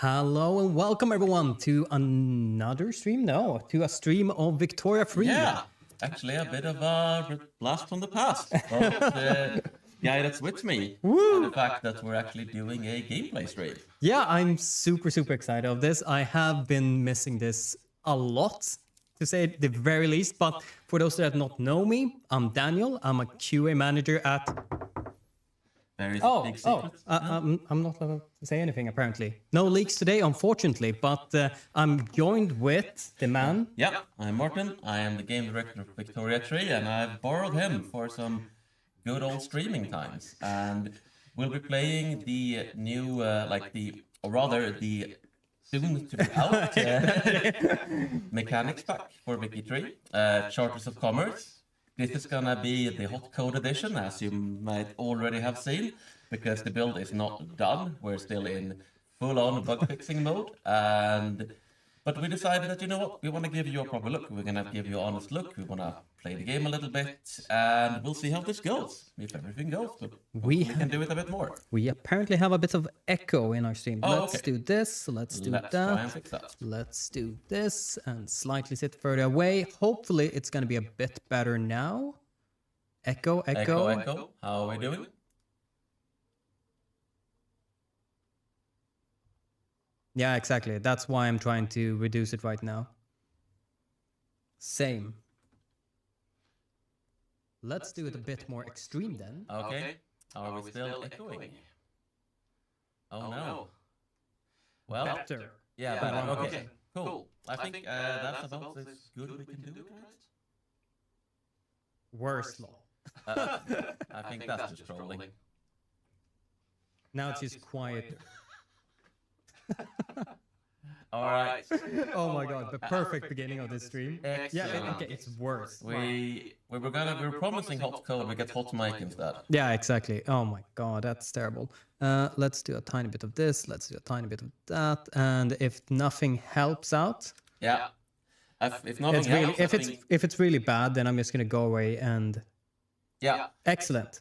Hello and welcome everyone to another stream. No, to a stream of Victoria Free. Yeah, actually a bit of a blast from the past. But the guy that's with me, and the fact that we're actually doing a gameplay stream. Yeah, I'm super excited of this. I have been missing this a lot, to say the very least. But for those that don't know me, I'm Daniel. I'm a QA manager at... There is a big secret. I'm not allowed to say anything, apparently. No leaks today, unfortunately, but I'm joined with the man. Yeah, I'm Martin. I am the game director of Victoria Tree, and I've borrowed him for some good old streaming times. And we'll be playing the new, the soon to be out mechanics pack for Vicky Tree, Charters of Commerce. This is gonna be the hot code edition, as you might already have seen, because the build is not done. We're still in full-on bug fixing mode, but we decided that, you know what, we want to give you a proper look. We're gonna give you an honest look. We want to play the game a little bit, and we'll see how this goes. If everything goes, we can do it a bit more. We apparently have a bit of echo in our stream. Let's do this. Let's try and fix that. Let's do this and slightly sit further away. Hopefully, it's going to be a bit better now. Echo. How are we doing? Yeah, exactly. That's why I'm trying to reduce it right now. Same. Let's do it a bit more extreme then. Okay. Are we still echoing? Oh no. Well, Better. Yeah, better. Okay. Cool. I think that's about as good we can do it, right? Worse law. I think that's just trolling. Now it's just quieter. All right. Oh my god, the perfect beginning of this stream. Yeah, okay, it's worse. We were promising hot code, we get hot mic instead. Yeah, exactly. Oh my god, that's terrible. Let's do a tiny bit of this. Let's do a tiny bit of that. And if nothing helps out, yeah. If nothing helps, if it's really bad, then I'm just gonna go away and. Yeah. Excellent.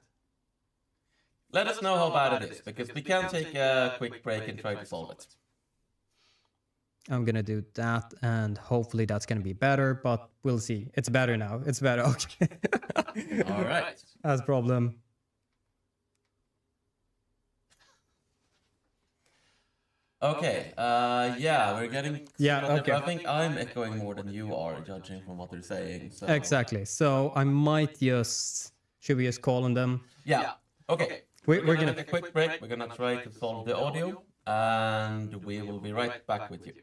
Let us know how bad it is, because we can take a quick break and try to solve it. I'm gonna do that, and hopefully that's gonna be better, but we'll see. It's better now. It's better. Okay. All right. That's a problem. Okay. Yeah, we're getting. Yeah. Okay. I think I'm echoing more than you are, judging from what they're saying. So. Exactly. So I might just. Should we just call on them? Yeah. Okay. We're gonna take a quick break. We're gonna try to solve the audio, and we will be right back with you.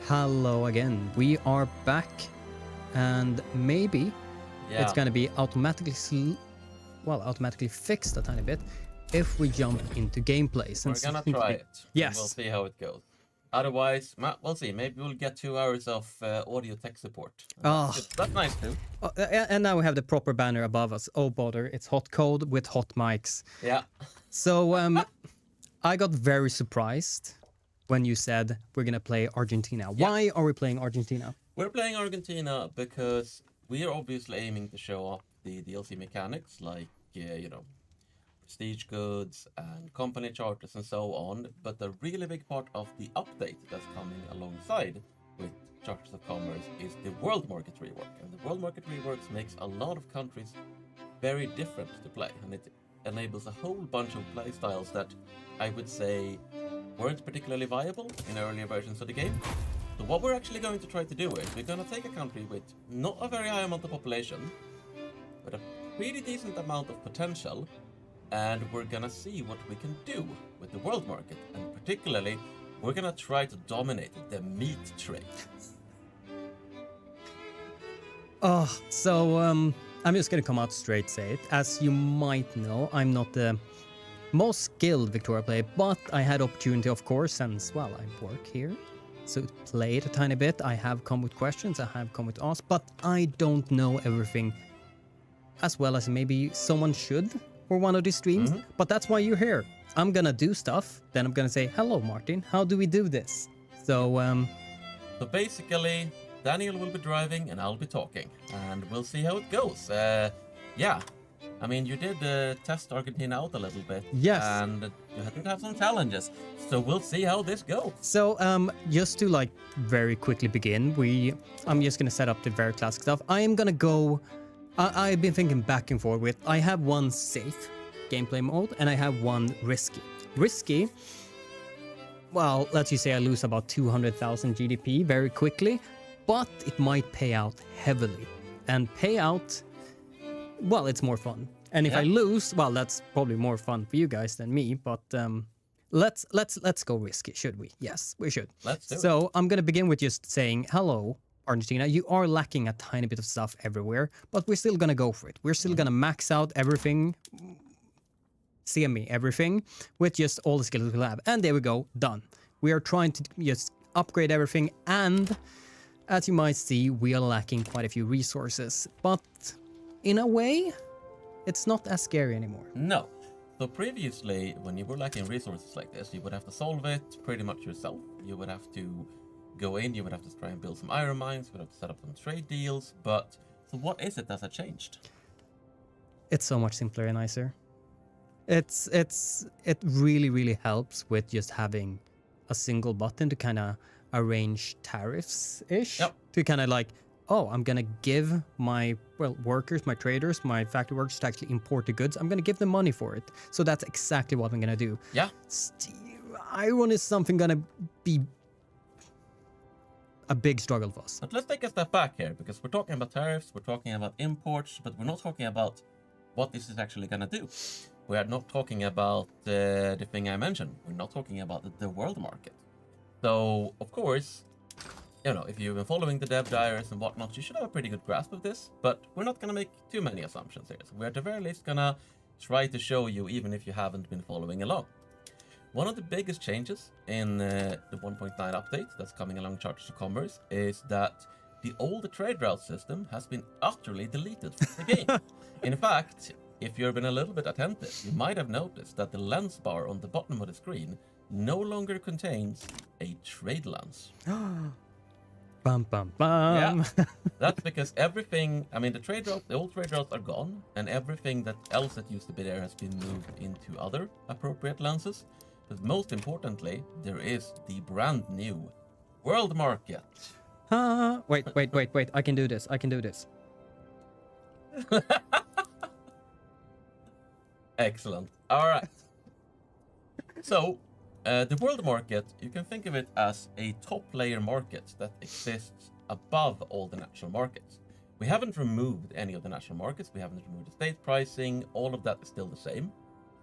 Hello again. We are back, and maybe it's gonna be automatically fixed a tiny bit if we jump into gameplay. We're gonna try it. Yes. We'll see how it goes. Otherwise, we'll see. Maybe we'll get 2 hours of audio tech support. That's nice too. And now we have the proper banner above us. Oh bother, it's hot code with hot mics. Yeah. So I got very surprised when you said we're gonna play Argentina. Yeah. Why are we playing Argentina? We're playing Argentina because we are obviously aiming to show off the DLC mechanics, like, prestige goods and company charters and so on. But the really big part of the update that's coming alongside with Charters of Commerce is the world market rework. And the world market reworks makes a lot of countries very different to play, and it enables a whole bunch of play styles that I would say weren't particularly viable in earlier versions of the game. So what we're actually going to try to do is we're going to take a country with not a very high amount of population, but a pretty decent amount of potential, and we're going to see what we can do with the world market. And particularly, we're going to try to dominate the meat trade. I'm just gonna come out straight, say it. As you might know, I'm not the most skilled Victoria player, but I had opportunity, of course, since, well, I work here. So played a tiny bit. I have come with questions, I have come with asks, but I don't know everything as well as maybe someone should for one of these streams. But that's why you're here. I'm gonna do stuff, then I'm gonna say, hello, Martin, how do we do this? So basically, Daniel will be driving and I'll be talking, and we'll see how it goes. Yeah, I mean, you did test Argentina out a little bit. Yes. And you had to have some challenges, so we'll see how this goes. So, just to like very quickly begin, I'm just gonna set up the very classic stuff. I am gonna go. I've been thinking back and forth with. I have one safe gameplay mode and I have one risky. Risky. Well, let's just say I lose about 200,000 GDP very quickly, but it might pay out heavily. And pay out, well, it's more fun. And if I lose, well, that's probably more fun for you guys than me. But let's go risky, should we? Yes, we should. Let's do it. So I'm gonna begin with just saying hello, Argentina. You are lacking a tiny bit of stuff everywhere, but we're still gonna go for it. We're still gonna max out everything, everything, with just all the skills we'll have. And there we go, done. We are trying to just upgrade everything, and as you might see, we are lacking quite a few resources. But in a way, it's not as scary anymore. No. So previously, when you were lacking resources like this, you would have to solve it pretty much yourself. You would have to go in, you would have to try and build some iron mines, you would have to set up some trade deals. But so what is it that has changed? It's so much simpler and nicer. It really helps with just having a single button to kind of arrange tariffs-ish. Yep. To kind of like, oh, I'm gonna give my workers, my traders, my factory workers to actually import the goods. I'm gonna give them money for it. So that's exactly what I'm gonna do. Yeah. Iron is something gonna be a big struggle for us. But let's take a step back here, because we're talking about tariffs, we're talking about imports, but we're not talking about what this is actually gonna do. We are not talking about the thing I mentioned. We're not talking about the world market. So, of course, if you've been following the dev diaries and whatnot, you should have a pretty good grasp of this, but we're not going to make too many assumptions here. So we're at the very least going to try to show you, even if you haven't been following along. One of the biggest changes in the 1.9 update that's coming along Charters of Commerce is that the old trade route system has been utterly deleted from the game. In fact, if you've been a little bit attentive, you might have noticed that the lens bar on the bottom of the screen no longer contains a trade lens. Bum, bum, bum. Yeah, that's because everything, the old trade routes are gone, and everything else that used to be there has been moved into other appropriate lenses. But most importantly, there is the brand new world market. Wait. I can do this. Excellent. All right. So, the world market, you can think of it as a top layer market that exists above all the national markets. We haven't removed any of the national markets. We haven't removed the state pricing. All of that is still the same.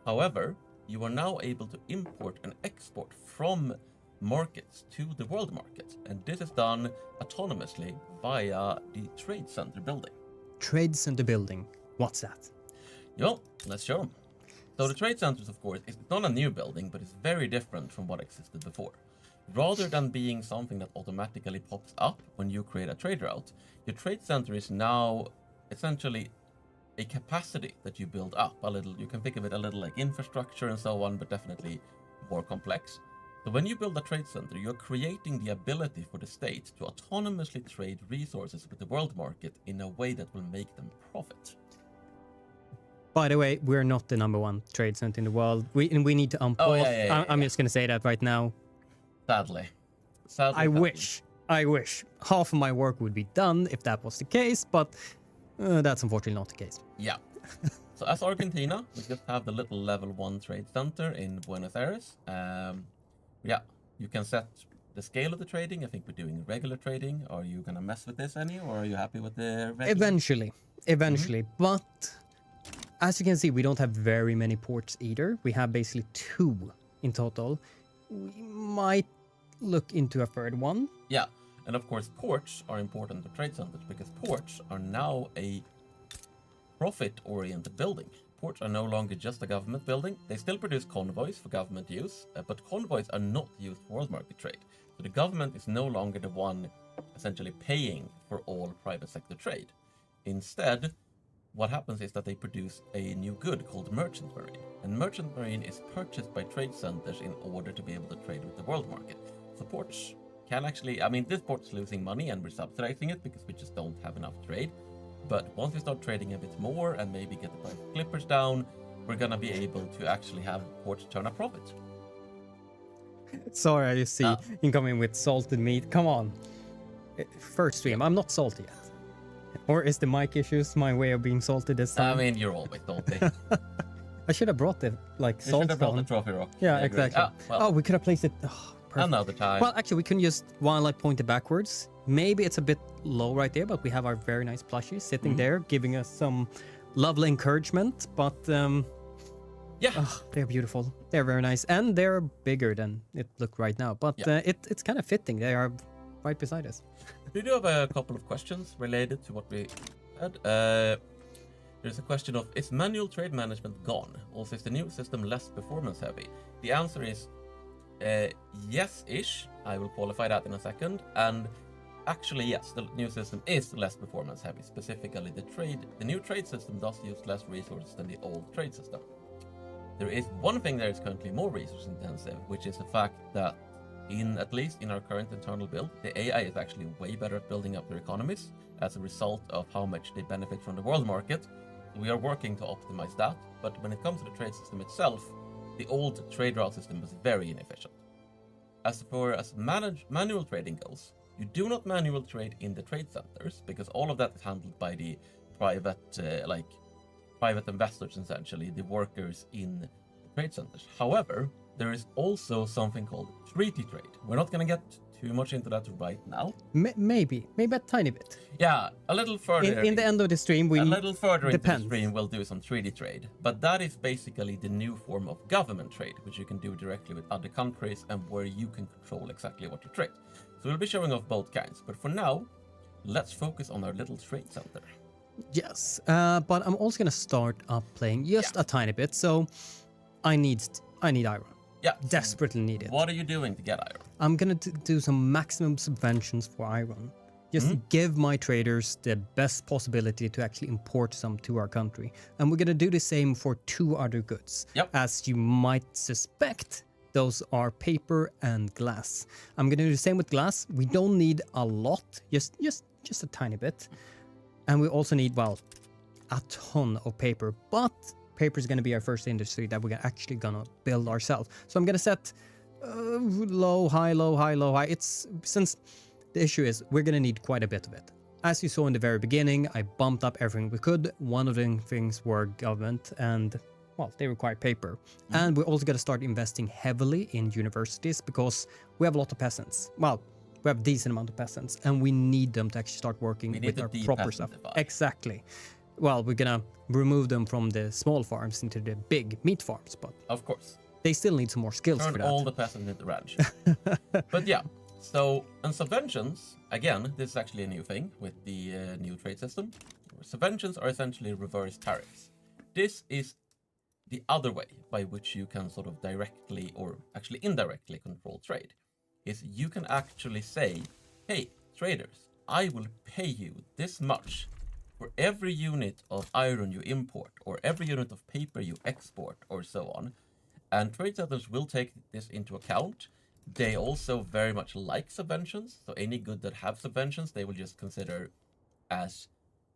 However, you are now able to import and export from markets to the world market. And this is done autonomously via the Trade Center building. Trade Center building. What's that? Well, let's show them. So the Trade Centers, of course, it's not a new building, but it's very different from what existed before. Rather than being something that automatically pops up when you create a trade route, your Trade Center is now essentially a capacity that you build up a little. You can think of it a little like infrastructure and so on, but definitely more complex. So when you build a trade center, you're creating the ability for the state to autonomously trade resources with the world market in a way that will make them profit. By the way, we're not the #1 trade center in the world. We need to unpause. I'm just going to say that right now. Sadly. I wish half of my work would be done if that was the case, but that's unfortunately not the case. Yeah. So as Argentina, we just have the little level 1 trade center in Buenos Aires. Yeah, you can set the scale of the trading. I think we're doing regular trading. Are you gonna mess with this any, or are you happy with the regular? Eventually. But as you can see, we don't have very many ports either. We have basically 2 in total. We might look into a third one. Yeah, and of course ports are important to trade centers because ports are now a profit-oriented building. Ports are no longer just a government building. They still produce convoys for government use, but convoys are not used for world market trade. So the government is no longer the one essentially paying for all private sector trade. Instead, what happens is that they produce a new good called merchant marine. And merchant marine is purchased by trade centers in order to be able to trade with the world market. So ports can actually, I mean, this port's losing money and we're subsidizing it because we just don't have enough trade. But once we start trading a bit more and maybe get the price of clippers down, we're gonna be able to actually have ports turn a profit. Sorry, I just see incoming with salted meat. Come on. First stream, I'm not salty yet. Or is the mic issues my way of being salty this time? I mean, you're always salty. I should have brought the You salt should have brought the stone. trophy rock. Yeah, I agree. exactly. Well, We could have placed it. Perfect. another time. Well, actually, we can just while I point it backwards. Maybe it's a bit low right there, but we have our very nice plushies sitting there, giving us some lovely encouragement. But yeah, they're beautiful. They're very nice, and they're bigger than it looked right now. But it's kind of fitting. They are right beside us. we do have a couple of questions related to what we had. There's a question of, is manual trade management gone? Also, is the new system less performance heavy? The answer is yes-ish. I will qualify that in a second. And actually, yes, the new system is less performance heavy. Specifically, the new trade system does use less resources than the old trade system. There is one thing that is currently more resource intensive, which is the fact that at least in our current internal build, the AI is actually way better at building up their economies as a result of how much they benefit from the world market. We are working to optimize that, but when it comes to the trade system itself, the old trade route system was very inefficient. As far as manual trading goes, you do not manual trade in the trade centers because all of that is handled by the private investors, essentially, the workers in the trade centers. However, there is also something called treaty trade. We're not going to get too much into that right now. Maybe a tiny bit. Yeah, a little further. In the end of the stream, a little further into the stream, we'll do some treaty trade. But that is basically the new form of government trade, which you can do directly with other countries and where you can control exactly what you trade. So we'll be showing off both kinds. But for now, let's focus on our little trade center. Yes, but I'm also going to start up playing just a tiny bit. So I need iron. Yeah. Desperately need it. What are you doing to get iron? I'm going to do some maximum subventions for iron. Just give my traders the best possibility to actually import some to our country. And we're going to do the same for 2 other goods. Yep. As you might suspect, those are paper and glass. I'm going to do the same with glass. We don't need a lot, just a tiny bit. And we also need, well, a ton of paper. But paper is going to be our first industry that we're actually going to build ourselves. So I'm going to set low, high, low, high, low, high. Since the issue is we're going to need quite a bit of it. As you saw in the very beginning, I bumped up everything we could. One of the things were government and, well, they require paper. And we're also going to start investing heavily in universities because we have a lot of peasants. Well, we have a decent amount of peasants and we need them to actually start working with our proper stuff. Exactly. Well, we're going to remove them from the small farms into the big meat farms, but of course, they still need some more skills for that. Turn all the peasants into ranch. But yeah, so, and subventions, again, this is actually a new thing with the new trade system. Subventions are essentially reverse tariffs. This is the other way by which you can sort of directly or actually indirectly control trade. Is you can actually say, hey, traders, I will pay you this much for every unit of iron you import or every unit of paper you export or so on. And trade centers will take this into account They also very much like subventions. So any good that have subventions, they will just consider as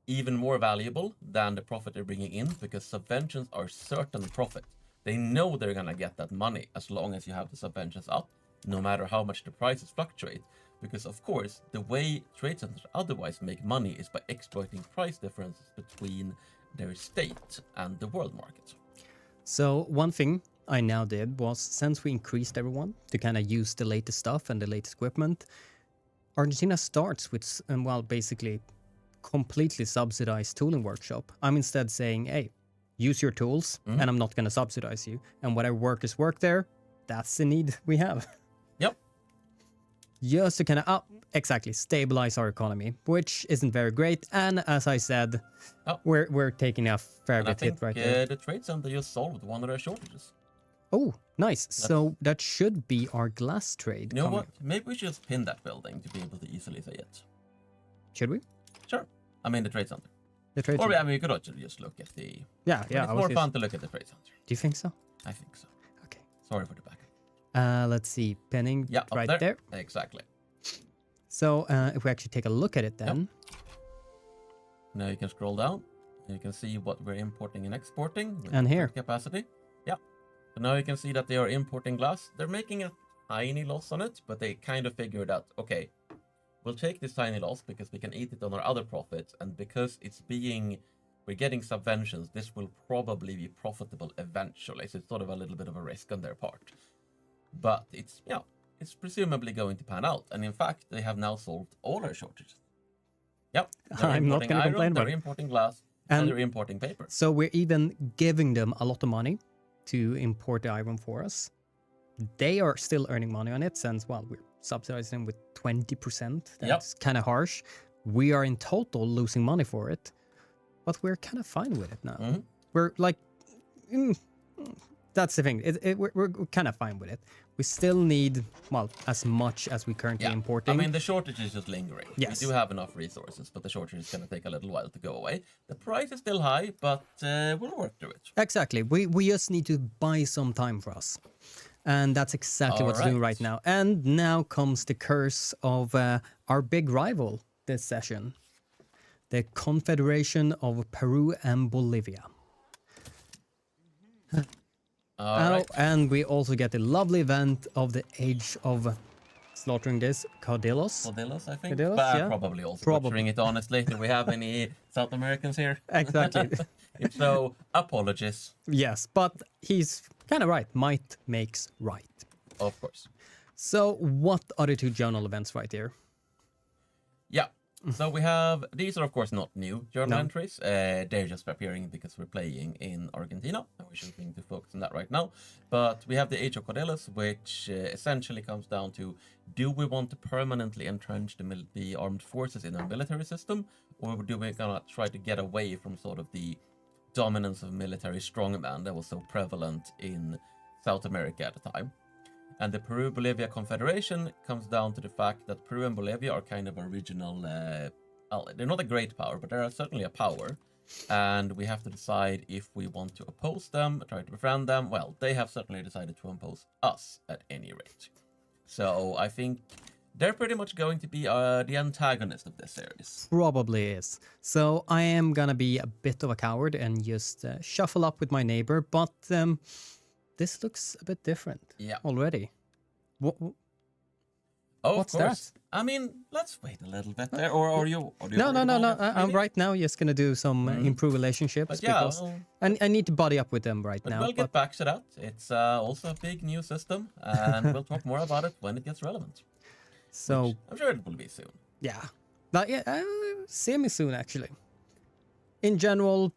even more valuable than the profit they're bringing in, because subventions are certain profit. They know they're gonna get that money as long as you have the subventions up, no matter how much the prices fluctuate. Because of course, the way trade centers otherwise make money is by exploiting price differences between their state and the world market. So one thing I now did was, since we increased everyone to kind of use the latest stuff and the latest equipment, Argentina starts with, well, basically completely subsidized tooling workshop. I'm instead saying, hey, use your tools and I'm not going to subsidize you. And whatever workers work there, that's the need we have. Yep. Just to kind of exactly stabilize our economy, which isn't very great. And as I said, we're taking a fair bit hit right there. The trade center just solved one of their shortages. Oh, nice. So that should be our glass trade. You know what? Maybe we should just pin that building to be able to easily say it. Should we? Sure. I mean the trade center. The trade or center. I mean, you could also just look at the... Yeah. It's more fun to look at the trade center. Do you think so? I think so. Okay. Sorry for the backup. Let's see. Pinning right there. Exactly. So if we actually take a look at it then. Yep. Now you can scroll down. And you can see what we're importing and exporting. And here. Capacity. Yeah. So now you can see that they are importing glass. They're making a tiny loss on it, but they kind of figured out, okay, we'll take this tiny loss because we can eat it on our other profits. And because we're getting subventions, this will probably be profitable eventually. So it's sort of a little bit of a risk on their part. But it's presumably going to pan out. And in fact, they have now solved all their shortages. Yep. I'm not going to complain about it. They're importing glass and they're importing paper. So we're even giving them a lot of money to import the iron for us. They are still earning money on it since, well, we're subsidizing them with 20%. That's kind of harsh. We are in total losing money for it, but we're kind of fine with it now. We're like, that's the thing. We're kind of fine with it. We still need, well, as much as we currently importing. I mean, the shortage is just lingering. Yes. We do have enough resources, but the shortage is going to take a little while to go away. The price is still high, but we'll work through it. Exactly. We just need to buy some time for us. And that's exactly what's doing right now. And now comes the curse of our big rival this session. The Confederation of Peru and Bolivia. And we also get the lovely event of the age of slaughtering this, Caudillos. Caudillos, I think. Caudillos, but probably also butchering it, honestly. Do we have any South Americans here? Exactly. If so, apologies. Yes, but he's kind of right. Might makes right. Of course. So what are the two journal events right here? Yeah. So we have, these are of course not new journal entries. They're just appearing because we're playing in Argentina, and we're choosing to focus on that right now. But we have the Age of Caudillos, which essentially comes down to, do we want to permanently entrench the armed forces in our military system, or do we gonna try to get away from sort of the dominance of military strongman that was so prevalent in South America at the time? And the Peru-Bolivia Confederation comes down to the fact that Peru and Bolivia are kind of original, they're not a great power, but they're certainly a power. And we have to decide if we want to oppose them, try to befriend them. Well, they have certainly decided to oppose us at any rate. So I think they're pretty much going to be the antagonist of this series. Probably is. So I am gonna be a bit of a coward and just shuffle up with my neighbor, but this looks a bit different already. What's that? I mean, let's wait a little bit there. Or you? No. I'm right now just gonna do some improve relationships because I need to buddy up with them right now. We'll get back to that. It's also a big new system, and we'll talk more about it when it gets relevant. So I'm sure it will be soon. Yeah, but semi soon actually. In general,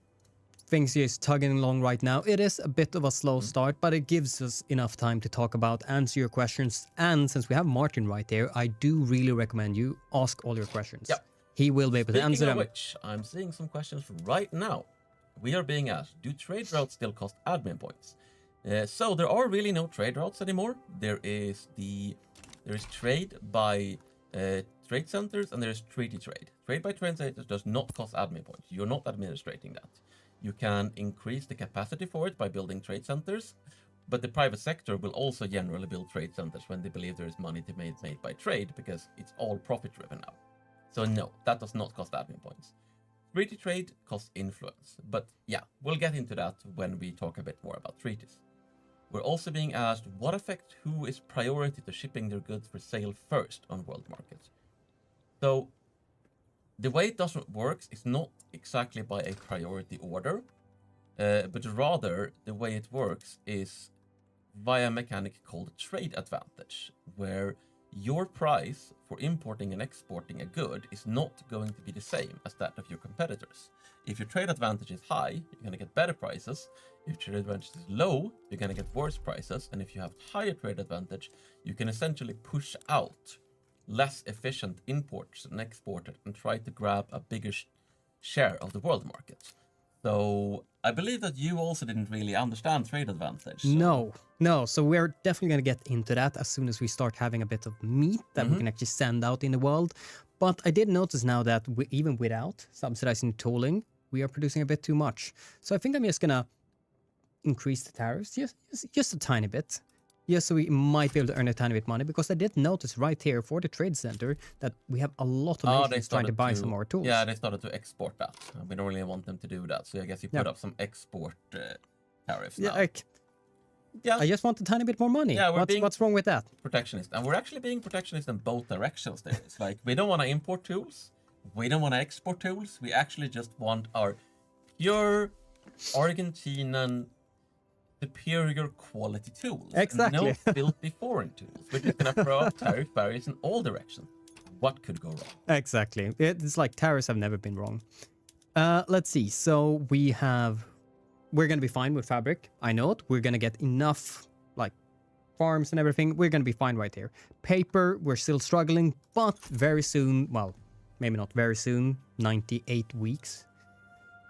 things is tugging along right now. It is a bit of a slow start, but it gives us enough time to talk about, answer your questions. And since we have Martin right there, I do really recommend you ask all your questions. Yep. He will be able to answer them. Which, I'm seeing some questions right now. We are being asked, do trade routes still cost admin points? So there are really no trade routes anymore. There is trade by trade centers and there's treaty trade. Trade by trade centers does not cost admin points. You're not administrating that. You can increase the capacity for it by building trade centers, But the private sector will also generally build trade centers when they believe there is money to made by trade, because it's all profit driven now. So no, that does not cost admin points. Treaty trade costs influence. But yeah, we'll get into that when we talk a bit more about treaties. We're also being asked what affects who is priority to shipping their goods for sale first on world markets. So the way it doesn't work is not exactly by a priority order, but rather the way it works is via a mechanic called trade advantage, where your price for importing and exporting a good is not going to be the same as that of your competitors. If your trade advantage is high, you're going to get better prices. If trade advantage is low, you're going to get worse prices. And if you have higher trade advantage, you can essentially push out less efficient imports and exporters and try to grab a bigger share of the world market. So I believe that you also didn't really understand trade advantage. So. No. So we're definitely going to get into that as soon as we start having a bit of meat that we can actually send out in the world. But I did notice now that even without subsidizing tolling, we are producing a bit too much. So I think I'm just going to increase the tariffs just a tiny bit. Just so we might be able to earn a tiny bit money, because I did notice right here for the trade center that we have a lot of nations trying to buy some more tools. Yeah, they started to export that. We don't really want them to do that. So I guess you put up some export tariffs now. I just want a tiny bit more money. Yeah, what's wrong with that? Protectionist. And we're actually being protectionist in both directions there. It's like we don't want to import tools. We don't want to export tools. We actually just want our pure Argentinian superior quality tools. Exactly. No filthy foreign tools. We're just going to throw up tariff barriers in all directions. What could go wrong? Exactly. It's like tariffs have never been wrong. Let's see. So we're going to be fine with fabric. I know it. We're going to get enough like farms and everything. We're going to be fine right here. Paper, we're still struggling, but very soon, well, maybe not very soon, 98 weeks.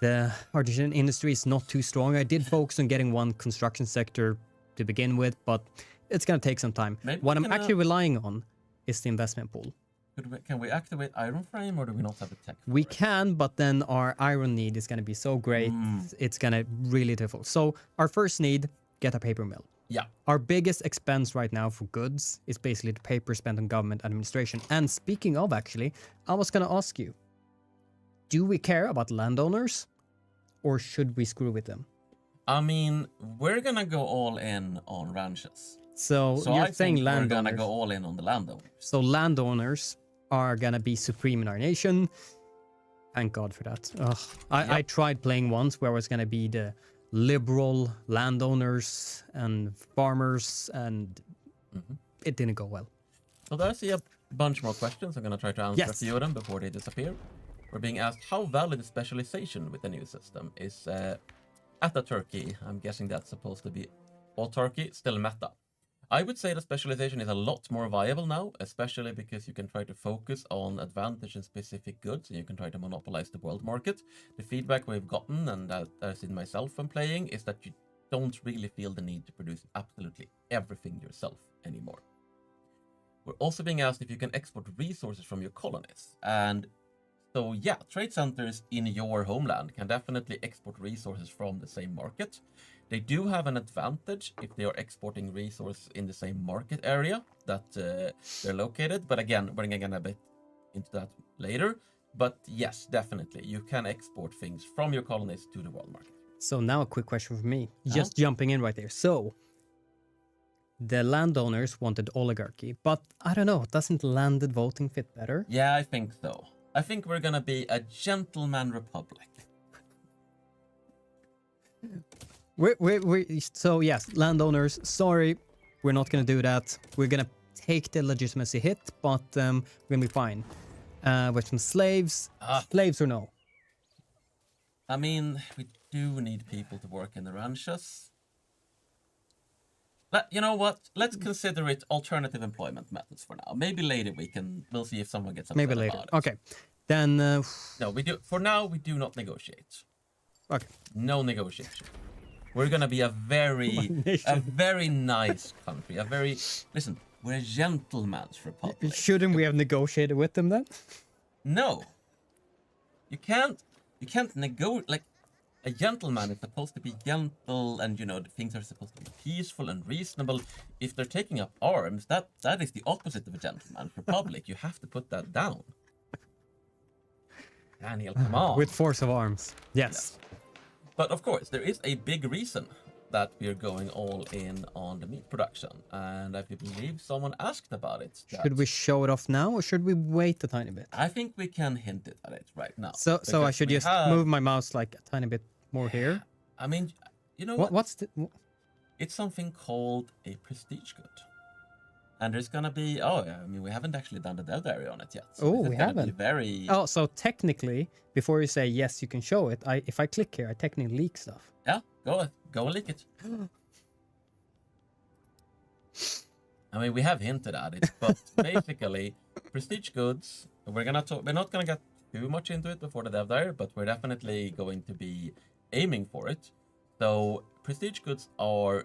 The Argentinian industry is not too strong. I did focus on getting one construction sector to begin with, but it's going to take some time. What I'm actually relying on is the investment pool. Can we activate iron frame, or do we not have the tech for We it? can, but then our iron need is going to be so great. It's going to really difficult. So our first need, get a paper mill. Yeah. Our biggest expense right now for goods is basically the paper spent on government administration. And speaking of, actually, I was going to ask you, do we care about landowners, or should we screw with them? I mean, we're going to go all in on ranches. So you're saying landowners. We're going to go all in on the landowners. So landowners are going to be supreme in our nation. Thank God for that. I tried playing once where I was going to be the liberal landowners and farmers, and it didn't go well. So there's a bunch more questions. I'm going to try to answer a few of them before they disappear. We're being asked how valid is specialization with the new system. Is Ataturkey, I'm guessing that's supposed to be autarky, still meta? I would say that specialization is a lot more viable now, especially because you can try to focus on advantage in specific goods and you can try to monopolize the world market. The feedback we've gotten, and that I've seen myself when playing, is that you don't really feel the need to produce absolutely everything yourself anymore. We're also being asked if you can export resources from your colonies. And so yeah, trade centers in your homeland can definitely export resources from the same market. They do have an advantage if they are exporting resources in the same market area that they're located. But again, we're going to get a bit into that later. But yes, definitely, you can export things from your colonies to the world market. So now a quick question for me, just jumping in right there. So the landowners wanted oligarchy, but I don't know, doesn't landed voting fit better? Yeah, I think so. I think we're going to be a gentleman republic. So yes, landowners, sorry, we're not going to do that. We're going to take the legitimacy hit, but we're going to be fine. With some slaves, slaves or no? I mean, we do need people to work in the ranches. You know what? Let's consider it alternative employment methods for now. Maybe later we'll see if someone gets upset about it. Okay. Then no, we do. For now, we do not negotiate. Okay. No negotiation. We're gonna be a very nice country. Listen. We're a gentleman's republic. Shouldn't we have negotiated with them then? No. You can't negotiate. Like, A gentleman is supposed to be gentle, and the things are supposed to be peaceful and reasonable. If they're taking up arms, that is the opposite of a gentleman's republic. You have to put that down. Daniel, come on. With force of arms. Yes. But of course, there is a big reason that we're going all in on the meat production, and I believe someone asked about it. Should we show it off now, or should we wait a tiny bit? I think we can hint it at it right now. So I should just move my mouse like a tiny bit more here. I mean, you know what? What's the? It's something called a prestige good, and there's gonna be. Oh, I mean, we haven't actually done the dev area on it yet. So we haven't. Very. Oh, so technically, before you say yes, you can show it. If I click here, I technically leak stuff. Yeah, go and leak it. I mean, we have hinted at it, but basically, prestige goods. We're not gonna get too much into it before the dev diary, but we're definitely going to be aiming for it. So, prestige goods are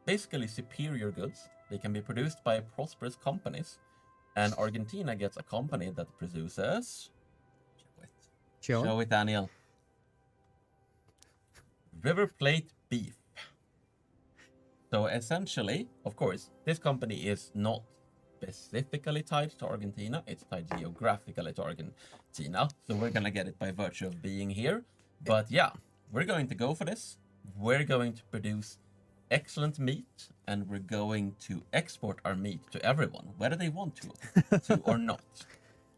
basically superior goods. They can be produced by prosperous companies, and Argentina gets a company that produces. Show it, Daniel. River Plate beef. So essentially, of course, this company is not specifically tied to Argentina. It's tied geographically to Argentina. So we're going to get it by virtue of being here. But yeah, we're going to go for this. We're going to produce excellent meat, and we're going to export our meat to everyone, whether they want to or not.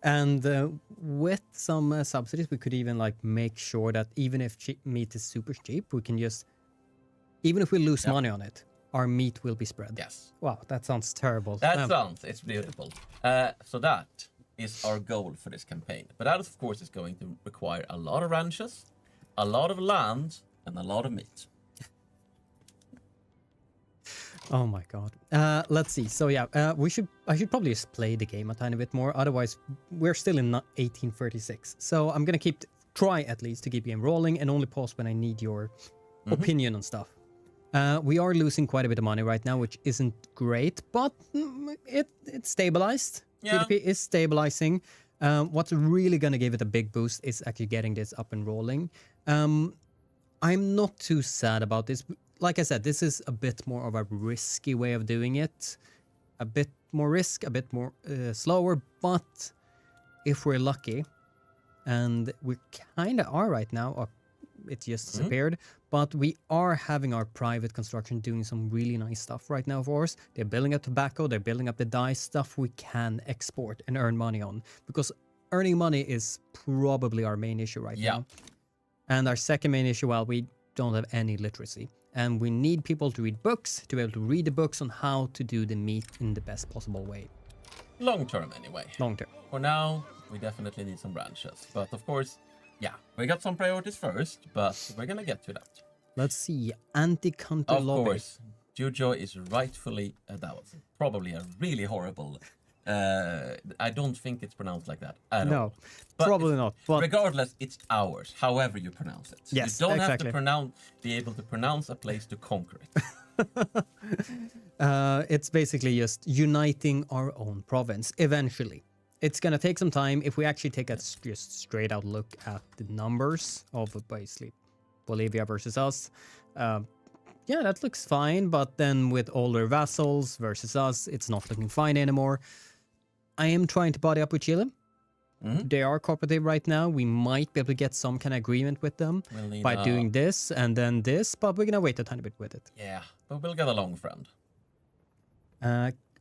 And with some subsidies, we could even like make sure that even if meat is super cheap, we can just, even if we lose money on it, our meat will be spread. Yes. Wow, that sounds terrible. It's beautiful. So that is our goal for this campaign. But that, of course, is going to require a lot of ranches, a lot of land, and a lot of meat. Oh my god. Let's see. So yeah, I should probably just play the game a tiny bit more. Otherwise, we're still in 1836. So I'm gonna try at least to keep the game rolling, and only pause when I need your opinion on stuff. We are losing quite a bit of money right now, which isn't great, but it's stabilized. Yeah. GDP is stabilizing. What's really gonna give it a big boost is actually getting this up and rolling. I'm not too sad about this. Like I said, this is a bit more of a risky way of doing it. A bit more risk, a bit more slower, but if we're lucky, and we kind of are right now, it just disappeared, but we are having our private construction doing some really nice stuff right now for us. They're building up tobacco, they're building up the dye stuff we can export and earn money on, because earning money is probably our main issue right now. And our second main issue, well, we don't have any literacy. And we need people to read books, to be able to read the books on how to do the meat in the best possible way. Long term, anyway. Long term. For now, we definitely need some branches. But of course, yeah, we got some priorities first, but we're gonna get to that. Let's see. Anti-country lobby. Of course, Jujo is rightfully, that was probably a really horrible, I don't think it's pronounced like that at all. No, probably not. But regardless, it's ours, however you pronounce it. Yes, you don't exactly. have to be able to pronounce a place to conquer it. It's basically just uniting our own province eventually. It's gonna take some time. If we actually take a just straight out look at the numbers of basically Bolivia versus us, yeah, that looks fine. But then with older vassals versus us, it's not looking fine anymore. I am trying to body up with Chile. They are cooperative right now. We might be able to get some kind of agreement with them by doing this and then this, but we're gonna wait a tiny bit with it. Yeah, but we'll get along, friend.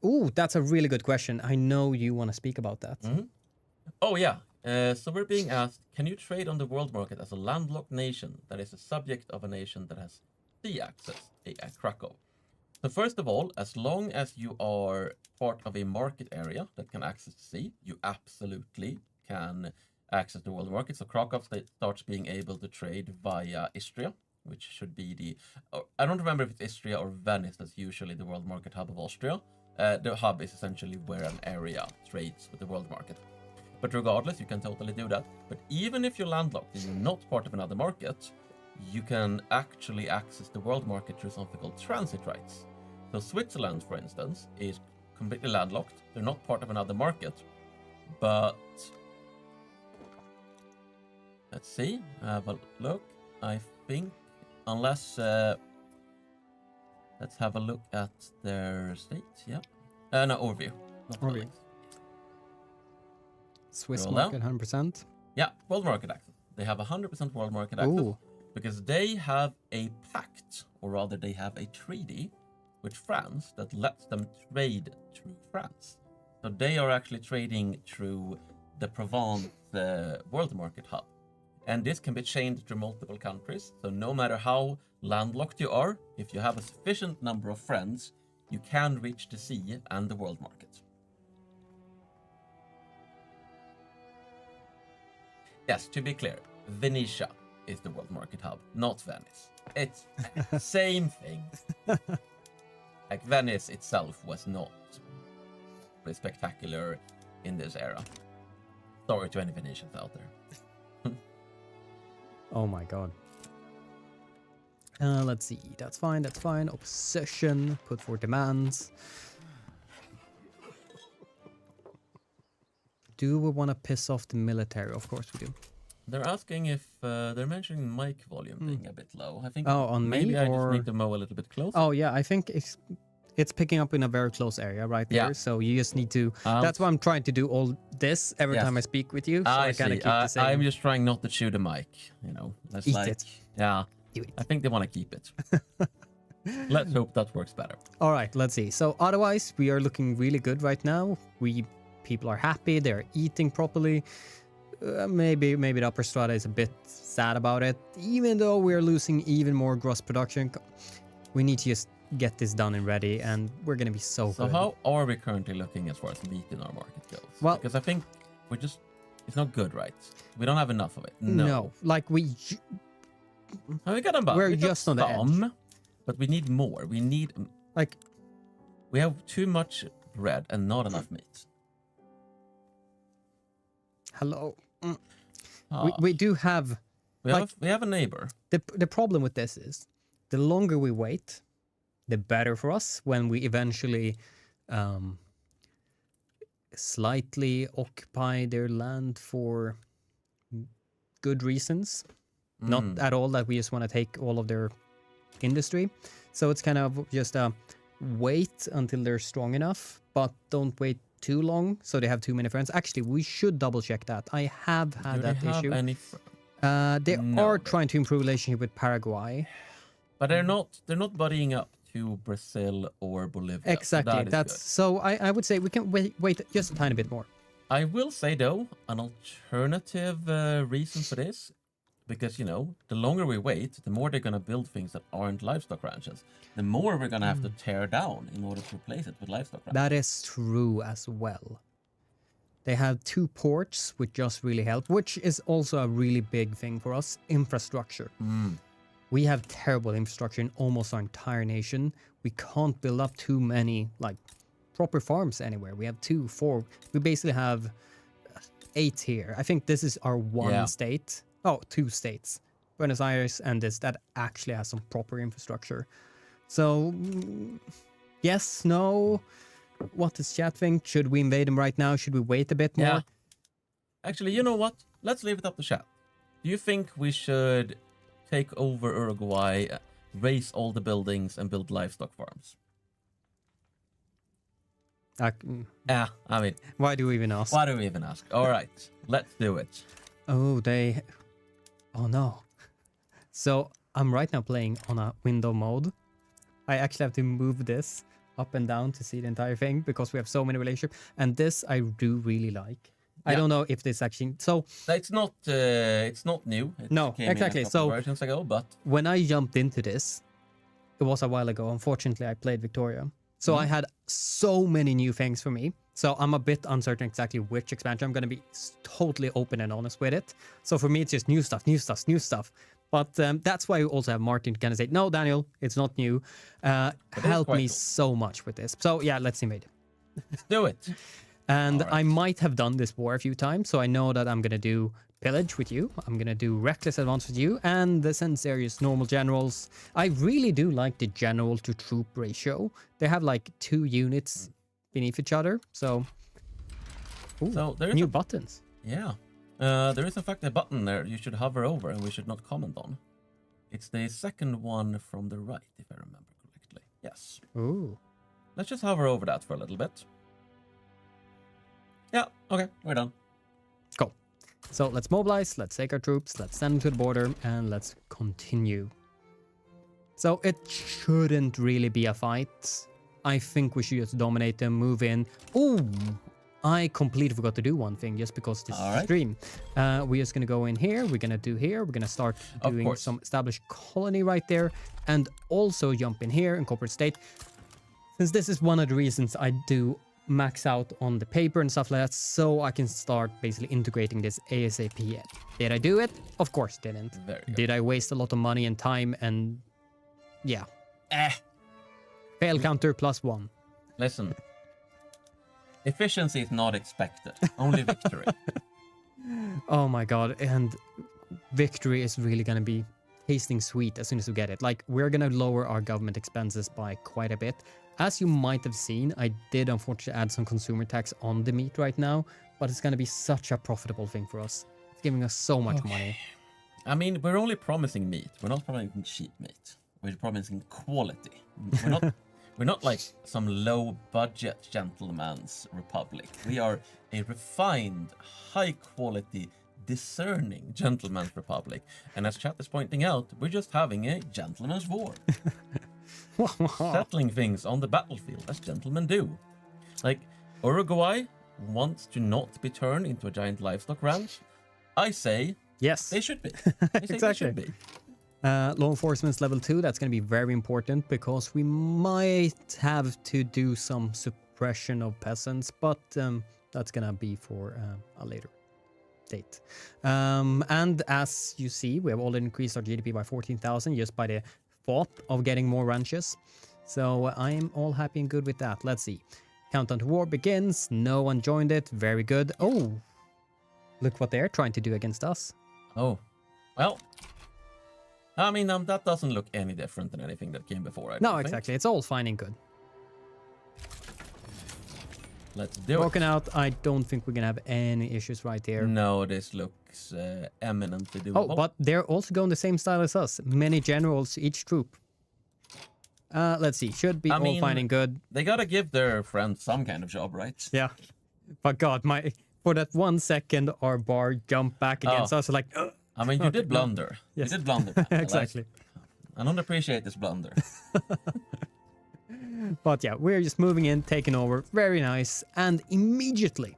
Oh, that's a really good question. I know you want to speak about that. Oh, yeah. So we're being asked, can you trade on the world market as a landlocked nation that is a subject of a nation that has sea access, Krakow? So first of all, as long as you are part of a market area that can access the sea, you absolutely can access the world market. So Krakow starts being able to trade via Istria, which should be I don't remember if it's Istria or Venice that's usually the world market hub of Austria. The hub is essentially where an area trades with the world market. But regardless, you can totally do that. But even if you're landlocked and you're not part of another market, you can actually access the world market through something called transit rights. So Switzerland, for instance, is completely landlocked. They're not part of another market. But let's see, have a look. I think, unless let's have a look at their state. Yeah, no overview. Not Overview. buildings. Swiss Scroll market, down. 100%. Yeah, world market access. They have 100% world market access Ooh. because they have a pact, or rather, they have a treaty with France that lets them trade through France. So they are actually trading through the Provence world market hub. And this can be chained to multiple countries. So no matter how landlocked you are, if you have a sufficient number of friends, you can reach the sea and the world market. Yes, to be clear, Venetia is the world market hub, not Venice. It's same thing. Like Venice itself was not very spectacular in this era. Sorry to any Venetians out there. Oh my god. Let's see. That's fine. That's fine. Opposition. Put for demands. Do we want to piss off the military? Of course we do. They're asking if they're mentioning mic volume being a bit low. I think on maybe me, I or... just need to mow a little bit closer. Oh yeah, I think it's picking up in a very close area right there. Yeah. So you just need to. That's why I'm trying to do all this every time I speak with you. So I kind of keep the same. I'm just trying not to chew the mic. You know, that's Eat like it. yeah. Do it. I think they want to keep it. Let's hope that works better. All right, let's see. So otherwise, we are looking really good right now. People are happy. They're eating properly. Maybe the upper strata is a bit sad about it. Even though we're losing even more gross production, we need to just get this done and ready, and we're gonna be so good. So how are we currently looking as far as meat in our market goes? Well, because I think it's not good, right? We don't have enough of it. No, like we got about. We're We got just on the edge. But we need more. We need like we have too much bread and not enough meat. hello. We do have. We have a neighbor. The problem with this is the longer we wait, the better for us when we eventually slightly occupy their land for good reasons. Not at all that we just want to take all of their industry. So it's kind of just wait until they're strong enough, but don't wait too long so they have too many friends. Actually, we should double check that. I have had that issue. They are trying to improve relationship with Paraguay, but they're not buddying up to Brazil or Bolivia. Exactly. So that's good. So I would say we can wait just a tiny bit more. I will say though, an alternative reason for this, because the longer we wait, the more they're gonna build things that aren't livestock ranches. The more we're gonna have to tear down in order to replace it with livestock ranches. That is true as well. They have 2 ports, which just really help, which is also a really big thing for us, infrastructure. We have terrible infrastructure in almost our entire nation. We can't build up too many, proper farms anywhere. We have 2, 4. We basically have 8 here. I think this is our one state. Oh, 2 states. Buenos Aires and this that actually has some proper infrastructure. So, yes, no... What is chat think? Should we invade them right now? Should we wait a bit more? Yeah. Actually, you know what? Let's leave it up to chat. Do you think we should take over Uruguay, raise all the buildings, and build livestock farms? Yeah, I mean... Why do we even ask? Why do we even ask? All right, let's do it. Oh, Oh, no. So, I'm right now playing on a window mode. I actually have to move this up and down to see the entire thing because we have so many relationships, and this I do really like. I don't know if this actually it's not new. No, came exactly. In a couple versions ago, but when I jumped into this, it was a while ago. Unfortunately, I played Victoria, so I had so many new things for me. So I'm a bit uncertain exactly which expansion. I'm going to be totally open and honest with it. So for me, it's just new stuff. But that's why we also have Martin to kind of say, no, Daniel, it's not new. Help me so much with this. So yeah, let's invade. Do it. And I might have done this war a few times, so I know that I'm going to do pillage with you. I'm going to do reckless advance with you. And since there is normal generals, I really do like the general to troop ratio. They have 2 units beneath each other. So, there is new buttons. Yeah. There is in fact a button there you should hover over and we should not comment on. It's the second one from the right, if I remember correctly. Yes. Ooh. Let's just hover over that for a little bit. Yeah, okay, we're done. Cool. So let's mobilize, let's take our troops, let's send them to the border, and let's continue. So it shouldn't really be a fight. I think we should just dominate them, move in. Ooh, I completely forgot to do one thing just because this is stream. We're just gonna go in here, we're gonna do here, we're gonna start doing some established colony right there, and also jump in here in corporate state. Since this is one of the reasons I do max out on the paper and stuff like that, so I can start basically integrating this ASAP. Did I do it? Of course didn't. Did I waste a lot of money and time and yeah. Fail counter +1. Listen. Efficiency is not expected. Only victory. Oh my god, and victory is really gonna be tasting sweet as soon as we get it. Like, we're gonna lower our government expenses by quite a bit. As you might have seen, I did unfortunately add some consumer tax on the meat right now, but it's gonna be such a profitable thing for us. It's giving us so much money. I mean, we're only promising meat. We're not promising cheap meat. We're promising quality. We're not like some low-budget gentleman's republic. We are a refined, high-quality, discerning gentleman's republic. And as chat is pointing out, we're just having a gentleman's war. Settling things on the battlefield, as gentlemen do. Like, Uruguay wants to not be turned into a giant livestock ranch. I say, yes, they should be. Exactly. They should be. Law enforcement's level 2, that's going to be very important because we might have to do some suppression of peasants, but that's going to be for a later date. And as you see, we have already increased our GDP by 14,000 just by the thought of getting more ranches. So I'm all happy and good with that. Let's see. Countdown to war begins. No one joined it. Very good. Oh, look what they're trying to do against us. Oh, well. I mean, that doesn't look any different than anything that came before. No, exactly. It's all fine and good. Let's do it. Broken out. I don't think we're going to have any issues right here. No, this looks eminently doable. Oh, but they're also going the same style as us. Many generals, each troop. Let's see. Should be all fine and good. They got to give their friends some kind of job, right? Yeah. But God, for that 1 second, our bar jumped back against us. Like, I mean, you did blunder. Yes. You did blunder. Exactly. I don't appreciate this blunder. But yeah, we're just moving in, taking over. Very nice. And immediately,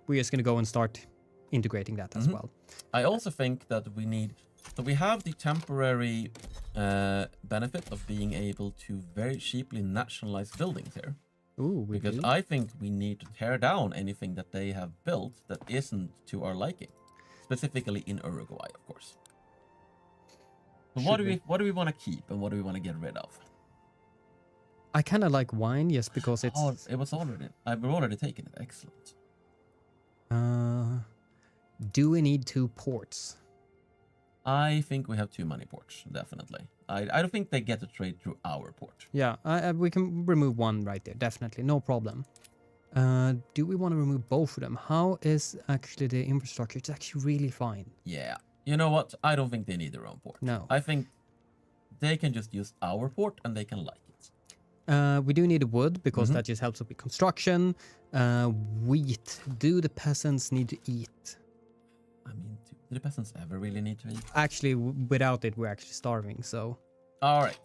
we're just going to go and start integrating that as well. I also think that we have the temporary benefit of being able to very cheaply nationalize buildings here. Ooh, because I think we need to tear down anything that they have built that isn't to our liking. Specifically in Uruguay, of course. So what do we want to keep and what do we want to get rid of? I kind of like wine, yes, because it's... Oh, we've already taken it. Excellent. Do we need 2 ports? I think we have too many ports, definitely. I don't think they get to trade through our port. Yeah, we can remove 1 right there, definitely, no problem. Do we want to remove both of them? How is actually the infrastructure? It's actually really fine. Yeah. You know what? I don't think they need their own port. No. I think they can just use our port and they can like it. We do need wood because that just helps with construction. Wheat. Do the peasants need to eat? I mean, do the peasants ever really need to eat? Actually, without it, we're actually starving, so... All right.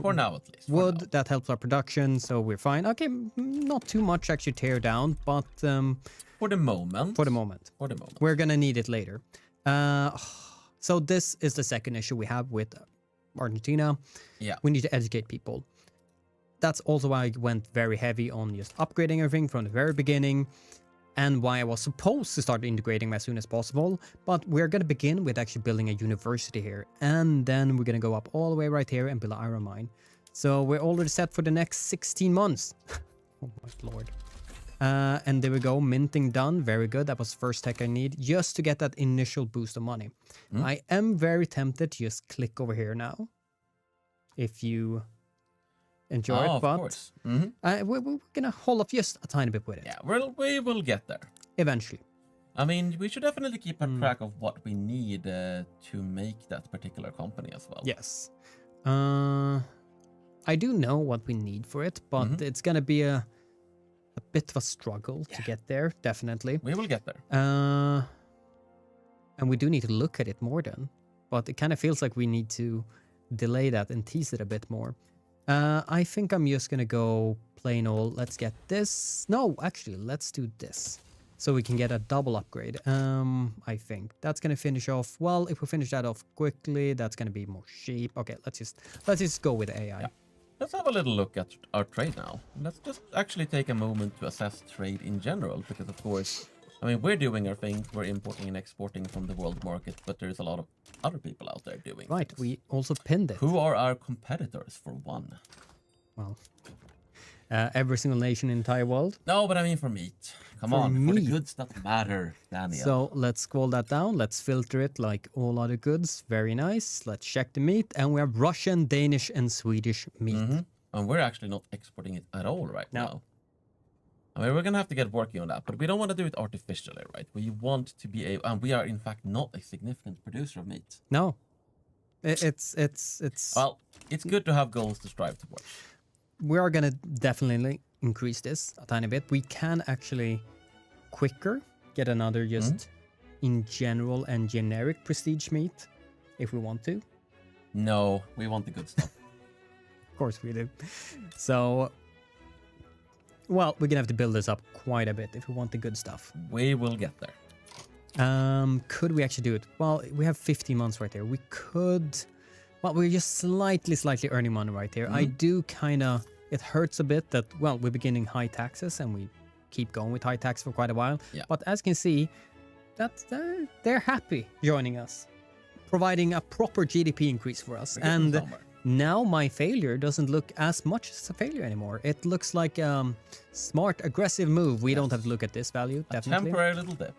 For now, at least. Wood, that helps our production, so we're fine. Okay, not too much actually tear down, but... for the moment. For the moment. For the moment. We're gonna need it later. So this is the second issue we have with Argentina. Yeah. We need to educate people. That's also why I went very heavy on just upgrading everything from the very beginning. And why I was supposed to start integrating as soon as possible. But we're going to begin with actually building a university here. And then we're going to go up all the way right here and build an iron mine. So we're already set for the next 16 months. Oh my lord. And there we go. Minting done. Very good. That was the first tech I need just to get that initial boost of money. I am very tempted to just click over here now. If you... enjoy it, but of course. we're gonna hold off just a tiny bit with it. Yeah, we will get there eventually. I mean, we should definitely keep a track of what we need to make that particular company as well. Yes. I do know what we need for it, but it's gonna be a bit of a struggle to get there, definitely. We will get there. And we do need to look at it more then. But it kind of feels like we need to delay that and tease it a bit more. I think I'm just gonna go plain old. Let's get this. No, actually, let's do this. So we can get a double upgrade. I think that's gonna finish off. Well, if we finish that off quickly, that's gonna be more sheep. Okay, let's just go with AI. Yeah. Let's have a little look at our trade now. Let's just actually take a moment to assess trade in general, because of course, I mean, we're doing our thing, we're importing and exporting from the world market, but there's a lot of other people out there doing Right, things. we also pinned it. Who are our competitors, for one? Well, every single nation in the entire world. No, but I mean for meat. Come on, for the goods that matter, Daniel. So let's scroll that down. Let's filter it like all other goods. Very nice. Let's check the meat. And we have Russian, Danish, and Swedish meat. And we're actually not exporting it at all right now. I mean, we're going to have to get working on that, but we don't want to do it artificially, right? We want to be able, and we are in fact not a significant producer of meat. No. It's Well, it's good to have goals to strive towards. We are going to definitely increase this a tiny bit. We can actually quicker get another just in general and generic prestige meat if we want to. No, we want the good stuff. Of course we do. So, well, we're going to have to build this up quite a bit if we want the good stuff. We will get there. Could we actually do it? Well, we have 15 months right there. We could... Well, we're just slightly earning money right here. I do kind of... It hurts a bit that, well, we're beginning high taxes and we keep going with high tax for quite a while. Yeah. But as you can see, that they're happy joining us, providing a proper GDP increase for us. And now my failure doesn't look as much as a failure anymore. It looks like a smart, aggressive move. We don't have to look at this value, definitely. Temporary little dip.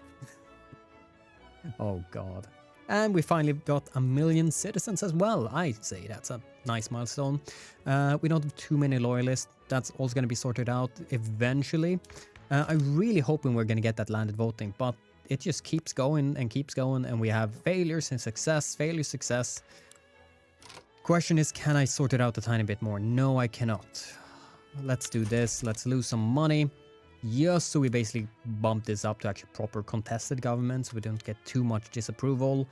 Oh, God. And we finally got 1 million citizens as well. I'd say that's a nice milestone. We don't have too many loyalists. That's also going to be sorted out eventually. I'm really hoping we're going to get that landed voting, but it just keeps going, and we have failures and success, failure, success. Question is, can I sort it out a tiny bit more? No, I cannot. Let's do this. Let's lose some money. Just so we basically bump this up to actually proper contested government, so we don't get too much disapproval.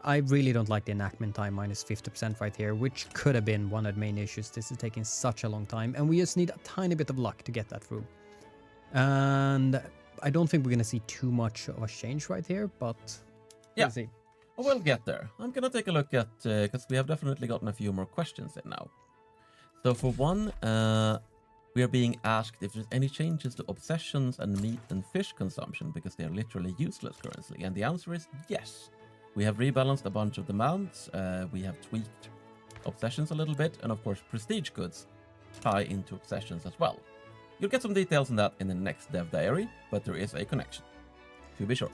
I really don't like the enactment time, minus 50% right here, which could have been one of the main issues. This is taking such a long time, and we just need a tiny bit of luck to get that through. And I don't think we're going to see too much of a change right here, but yeah, we'll see. We'll get there. I'm going to take a look at, because we have definitely gotten a few more questions in now. So for one, we are being asked if there's any changes to obsessions and meat and fish consumption because they are literally useless currently. And the answer is yes. We have rebalanced a bunch of demands. We have tweaked obsessions a little bit. And of course, prestige goods tie into obsessions as well. You'll get some details on that in the next dev diary, but there is a connection, to be sure.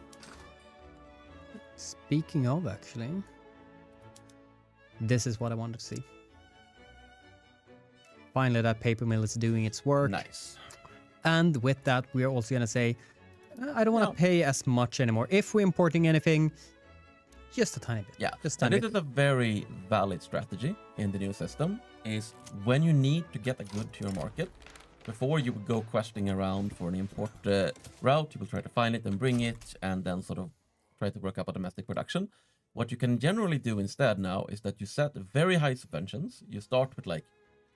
Speaking of, actually, this is what I wanted to see. Finally, that paper mill is doing its work. Nice. And with that, we are also going to say, I don't want to pay as much anymore. If we're importing anything, just a tiny bit. Yeah, just a and tiny this is a very valid strategy in the new system, is when you need to get a good to your market, before you would go questing around for an import route, you will try to find it and bring it, and then sort of try to work up a domestic production. What you can generally do instead now is that you set very high subventions. You start with like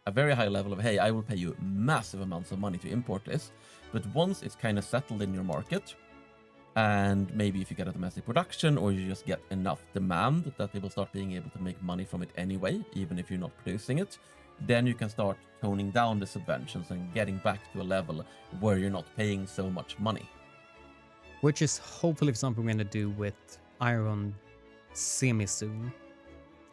a very high level of, hey, I will pay you massive amounts of money to import this. But once it's kind of settled in your market, and maybe if you get a domestic production or you just get enough demand that they will start being able to make money from it anyway, even if you're not producing it, then you can start toning down the subventions and getting back to a level where you're not paying so much money. Which is hopefully something we're going to do with Iron semi-soon.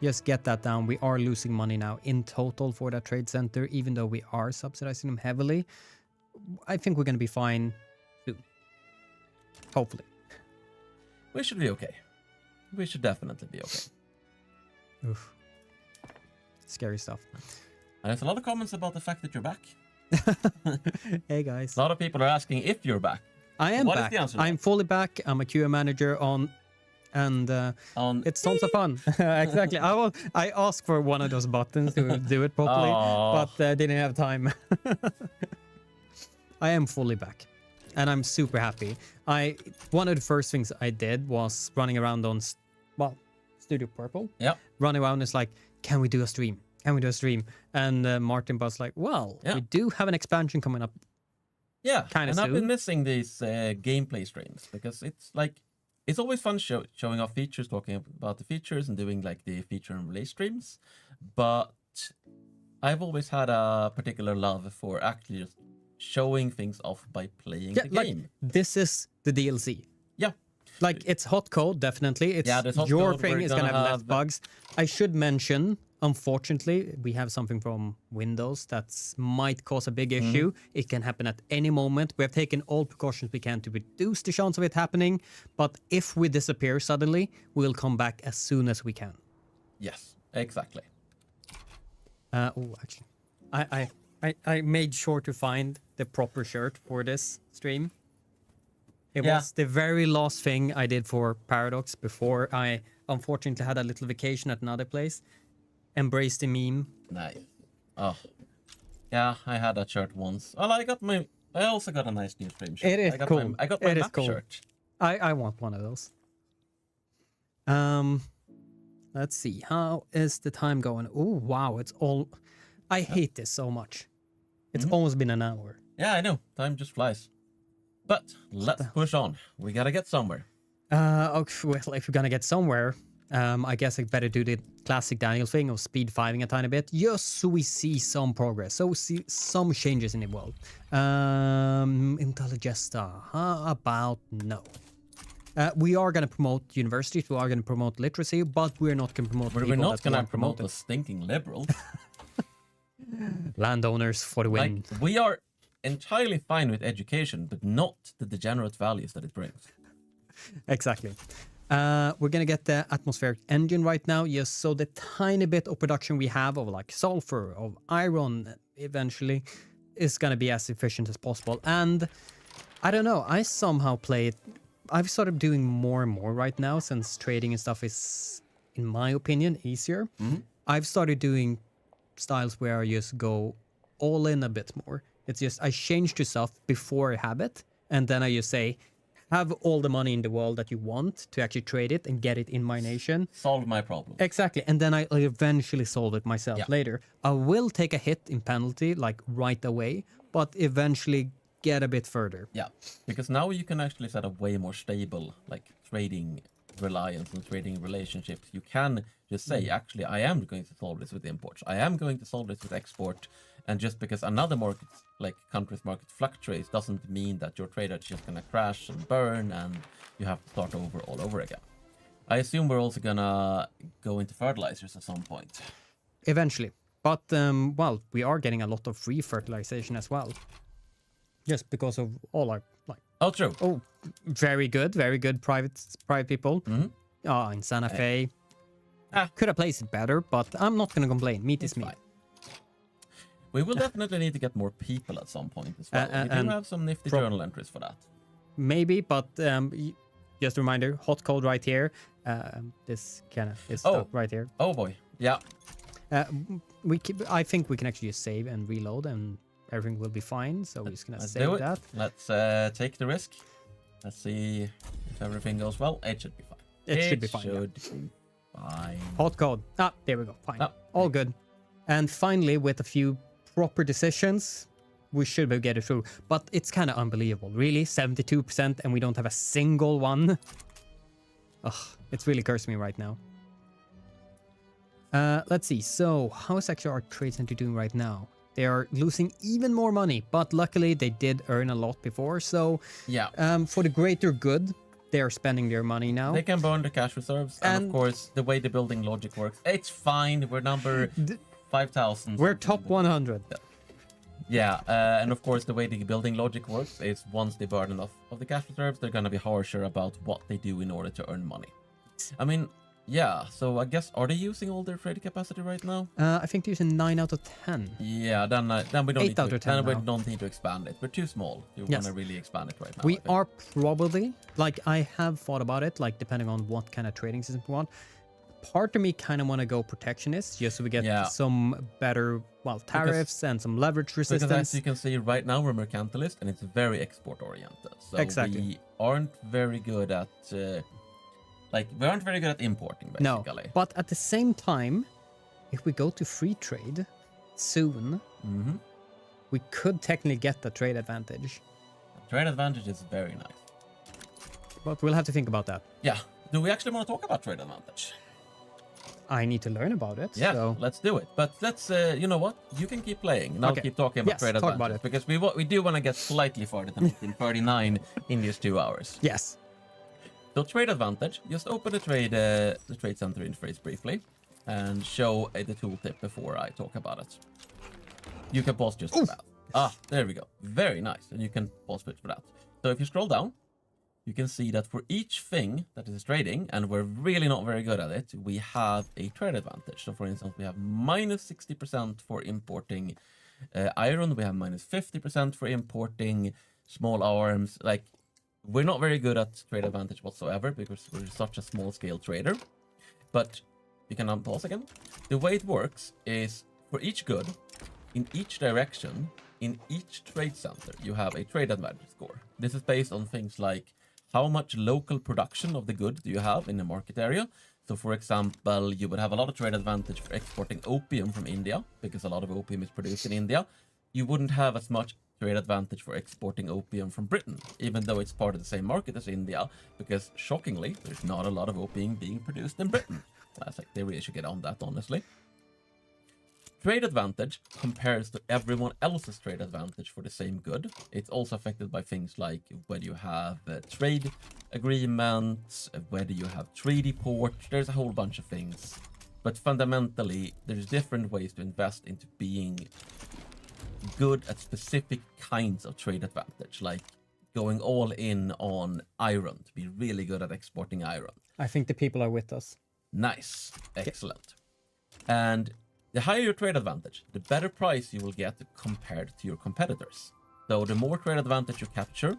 Just get that down. We are losing money now in total for that trade center, even though we are subsidizing them heavily. I think we're going to be fine soon. Hopefully. We should be okay. We should definitely be okay. Oof. Scary stuff. And there's a lot of comments about the fact that you're back. Hey guys. A lot of people are asking if you're back. I am What is back. the answer? I'm fully back. I'm a QA manager and it's tons of fun. Exactly. I asked for one of those buttons to do it properly, Aw. but didn't have time. I am fully back, and I'm super happy. One of the first things I did was running around on Studio Purple. Yep. Running around is like, can we do a stream? Can we do a stream? And Martin was like, well, we do have an expansion coming up. Yeah, kind of and I've been soon. missing these gameplay streams because it's always fun showing off features, talking about the features, and doing like the feature and release streams. But I've always had a particular love for actually just showing things off by playing the game. This is the DLC. Yeah. Like, it's hot code, definitely. It's there's hot your code. thing We're is going to gonna have less bugs. I should mention, unfortunately, we have something from Windows that might cause a big issue. It can happen at any moment. We have taken all precautions we can to reduce the chance of it happening. But if we disappear suddenly, we'll come back as soon as we can. Yes, exactly. Actually, I made sure to find the proper shirt for this stream. It was the very last thing I did for Paradox before I unfortunately had a little vacation at another place. Embrace the meme. Nice. Oh, yeah, I had that shirt once. Well, I also got a nice new stream shirt. It is cool. I got my It is map cool. shirt. I want one of those. Let's see. How is the time going? Oh, wow. It's all... I hate this so much. It's almost been an hour. Yeah, I know. Time just flies. But let's push on. We gotta get somewhere. Okay, well, if we're gonna get somewhere, I guess I better do the classic Daniel thing of speed 5ing a tiny bit, just so we see some progress, so we see some changes in the world. Intelligesta, how about no? We are gonna promote universities, we are gonna promote literacy, but we're not gonna promote We're people not that gonna want promote promoted. the stinking liberals. Landowners for the win. Like, we are entirely fine with education, but not the degenerate values that it brings. Exactly. We're gonna get the atmospheric engine right now, just so the tiny bit of production we have of like sulfur, of iron, eventually is gonna be as efficient as possible. And I don't know, I somehow play it. I've started doing more and more right now since trading and stuff is, in my opinion, easier. I've started doing styles where I just go all in a bit more. It's just I change to stuff before I have it, and then I just say, have all the money in the world that you want to actually trade it and get it in my nation. Solve my problem. Exactly, and then I eventually solve it myself later. I will take a hit in penalty like right away, but eventually get a bit further. Yeah, because now you can actually set up way more stable like trading reliance and trading relationships. You can just say, actually, I am going to solve this with imports. I am going to solve this with export. And just because another market, like country's market, fluctuates, doesn't mean that your trader is just gonna crash and burn and you have to start over all over again. I assume we're also gonna go into fertilizers at some point. Eventually. But, well, we are getting a lot of free fertilization as well. Just because of all our, like... Oh, true. Oh, very good private people. In Santa Fe. Could have placed it better, but I'm not going to complain. Meat is meat. Fine. We will definitely need to get more people at some point as well. We do have some nifty journal entries for that. Maybe, but just a reminder, hot code right here. This kind of is stuck right here. Oh boy, yeah. I think we can actually just save and reload and everything will be fine. So we're just going to Let's save do it. that. Let's take the risk. Let's see if everything goes well. It should be fine. It should be fine. Should be fine. Hot code. There we go. Fine. Oh, all good. And finally, with a few proper decisions, we should be get it through. But it's kind of unbelievable. Really? 72% and we don't have a single one? Ugh, it's really cursing me right now. Let's see. So, how is actually our trade center doing right now? They are losing even more money, but luckily they did earn a lot before. So, for the greater good, they are spending their money now. They can burn the cash reserves. And of course, the way the building logic works, it's fine. We're number 5,000. We're top 100. Yeah, and of course, the way the building logic works is once they burn enough of the cash reserves, they're going to be harsher about what they do in order to earn money. I mean, Yeah, so I guess, are they using all their trade capacity right now? I think they're using 9 out of 10. Yeah, then we don't 8 need to, out of 10 then we now. don't need to expand it. We're too small. You Yes. want to really expand it right now. We I think. are probably, like, I have thought about it, like, depending on what kind of trading system we want. Part of me kind of want to go protectionist, just so we get some better, well, tariffs and some leverage resistance. Because as you can see right now, we're mercantilist, and it's very export-oriented. So Exactly. we aren't very good at, we aren't very good at importing, basically. No, but at the same time, if we go to free trade soon, we could technically get the trade advantage. Trade advantage is very nice. But we'll have to think about that. Yeah. Do we actually want to talk about trade advantage? I need to learn about it. Yeah, so. let's do it. But let's, you know what? You can keep playing, and I'll keep talking about trade advantage. About it. Because we do want to get slightly farther than 1939 in these 2 hours. Yes. So trade advantage, just open the trade center interface briefly and show the tooltip before I talk about it. You can pause just for that. Ah, there we go. Very nice. And you can pause it for that. So if you scroll down, you can see that for each thing that is trading, and we're really not very good at it, we have a trade advantage. So for instance, we have minus 60% for importing iron. We have minus 50% for importing small arms. Like, we're not very good at trade advantage whatsoever because we're such a small scale trader. But you can unpause again. The way it works is for each good, in each direction, in each trade center, you have a trade advantage score. This is based on things like how much local production of the good do you have in the market area. So for example, you would have a lot of trade advantage for exporting opium from India because a lot of opium is produced in India. You wouldn't have as much trade advantage for exporting opium from Britain, even though it's part of the same market as India, because shockingly, there's not a lot of opium being produced in Britain. That's like, they really should get on that, honestly. Trade advantage compares to everyone else's trade advantage for the same good. It's also affected by things like whether you have trade agreements, whether you have treaty port. There's a whole bunch of things. But fundamentally, there's different ways to invest into being good at specific kinds of trade advantage, like going all in on iron, to be really good at exporting iron. I think the people are with us. Nice. Excellent. And the higher your trade advantage, the better price you will get compared to your competitors. So the more trade advantage you capture,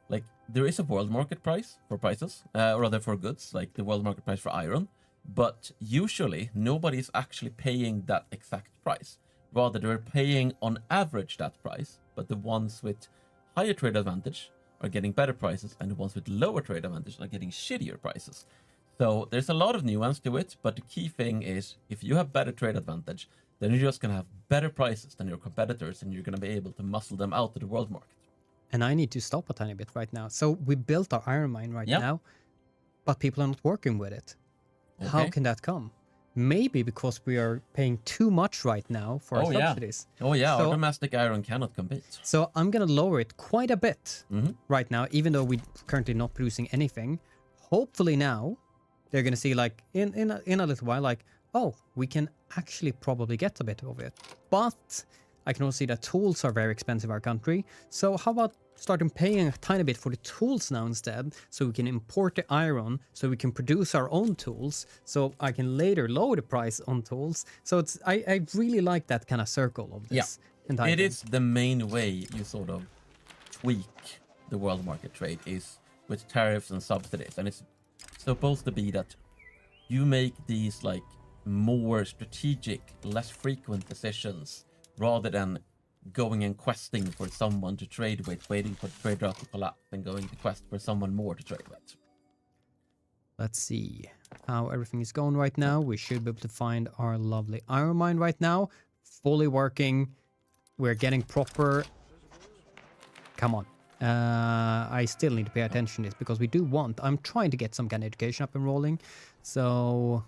like there is a world market price for prices, or rather for goods, like the world market price for iron, but usually nobody is actually paying that exact price. Rather, they're paying on average that price, but the ones with higher trade advantage are getting better prices, and the ones with lower trade advantage are getting shittier prices. So there's a lot of nuance to it, but the key thing is if you have better trade advantage, then you're just going to have better prices than your competitors, and you're going to be able to muscle them out to the world market. And I need to stop a tiny bit right now. So we built our iron mine right now, but people are not working with it. Okay. How can that come? Maybe because we are paying too much right now for our subsidies. Oh yeah, so, our domestic iron cannot compete. So I'm going to lower it quite a bit right now, even though we're currently not producing anything. Hopefully now, they're going to see, like, in a little while, like, oh, we can actually probably get a bit of it. But I can also see that tools are very expensive in our country. So how about starting paying a tiny bit for the tools now instead, so we can import the iron, so we can produce our own tools, so I can later lower the price on tools. So it's I really like that kind of circle of this. Yeah, it is the main way you sort of tweak the world market trade is with tariffs and subsidies, and it's supposed to be that you make these like more strategic, less frequent decisions rather than going and questing for someone to trade with, waiting for the trade route to collapse, and going to quest for someone more to trade with. Let's see how everything is going right now. We should be able to find our lovely iron mine right now. Fully working. We're getting proper... Come on. I still need to pay attention to this because we do want... I'm trying to get some kind of education up and rolling. So...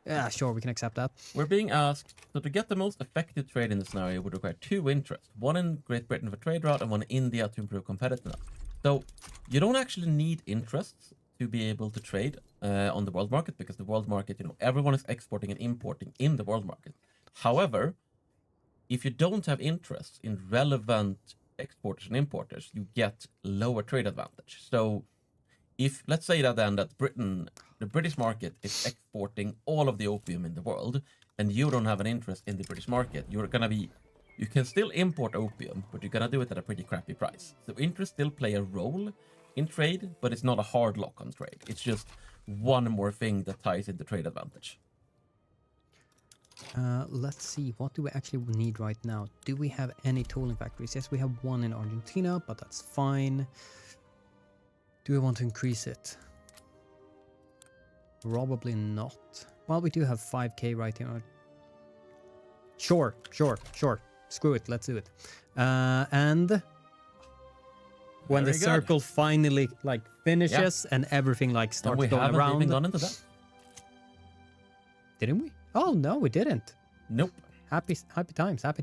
Yeah, sure, we can accept that. We're being asked, so to get the most effective trade in the scenario would require 2 interests. One in Great Britain for trade route and one in India to improve competitiveness. So you don't actually need interests to be able to trade on the world market, because the world market, everyone is exporting and importing in the world market. However, if you don't have interests in relevant exporters and importers, you get lower trade advantage. So if let's say that Britain, the British market is exporting all of the opium in the world, and you don't have an interest in the British market, you can still import opium, but you're gonna do it at a pretty crappy price. So interests still play a role in trade, but it's not a hard lock on trade. It's just one more thing that ties into trade advantage. Let's see, what do we actually need right now? Do we have any tooling factories? Yes, we have one in Argentina, but that's fine. Do we want to increase it? Probably not. Well, we do have 5k right here. Sure. Screw it, let's do it. And when the circle finally like finishes and everything like starts going around. We haven't even gone into that. Didn't we? Oh no, we didn't. Nope. Happy times. How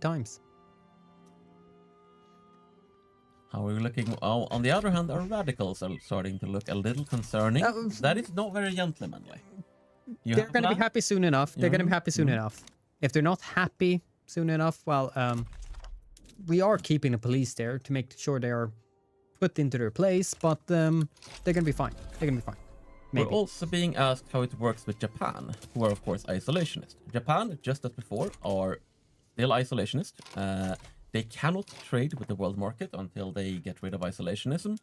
are we looking? Oh, on the other hand, our radicals are starting to look a little concerning. That is not very gentlemanly. They're going to be happy soon enough. They're going to be happy soon enough. If they're not happy soon enough, well, we are keeping the police there to make sure they are put into their place, but they're going to be fine. Maybe. We're also being asked how it works with Japan, who are of course isolationist. Japan, just as before, are still isolationist. They cannot trade with the world market until they get rid of isolationism.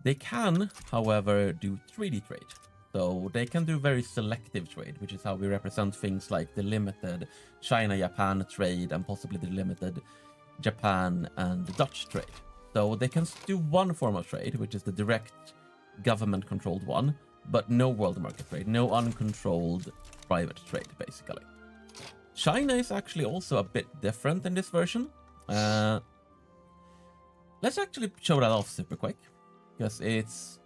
They can, however, do 3D trade. So they can do very selective trade, which is how we represent things like the limited China-Japan trade and possibly the limited Japan and Dutch trade. So they can do one form of trade, which is the direct government-controlled one, but no world market trade, no uncontrolled private trade, basically. China is actually also a bit different in this version. Let's actually show that off super quick, because it's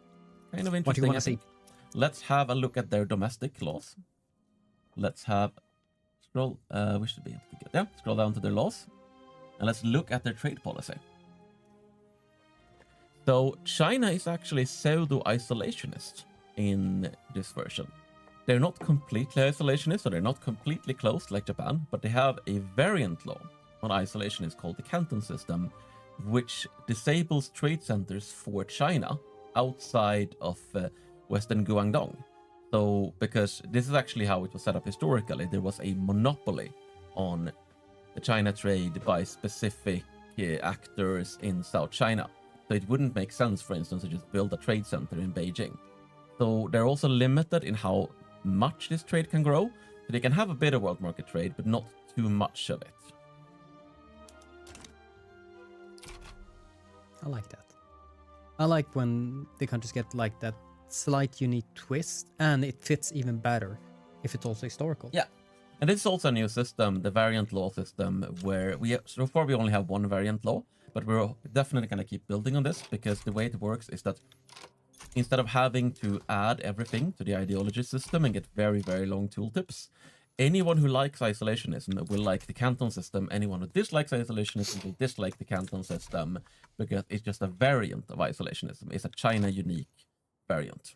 kind of interesting. What do you want to see? Let's have a look at their domestic laws. Let's have scroll. We should be able to get scroll down to their laws, and let's look at their trade policy. So China is actually pseudo-isolationist in this version. They're not completely isolationist, so they're not completely closed like Japan, but they have a variant law on isolation called the Canton system, which disables trade centers for China outside of Western Guangdong. So, because this is actually how it was set up historically, there was a monopoly on the China trade by specific actors in South China. So it wouldn't make sense, for instance, to just build a trade center in Beijing. So they're also limited in how much this trade can grow. So they can have a bit of world market trade, but not too much of it. I like that. I like when the countries get like that slight unique twist, and it fits even better if it's also historical. Yeah. And this is also a new system, the variant law system, where so far we only have one variant law, but we're definitely going to keep building on this, because the way it works is that instead of having to add everything to the ideology system and get very, very long tooltips, anyone who likes isolationism will like the Canton system. Anyone who dislikes isolationism will dislike the Canton system, because it's just a variant of isolationism. It's a China-unique variant.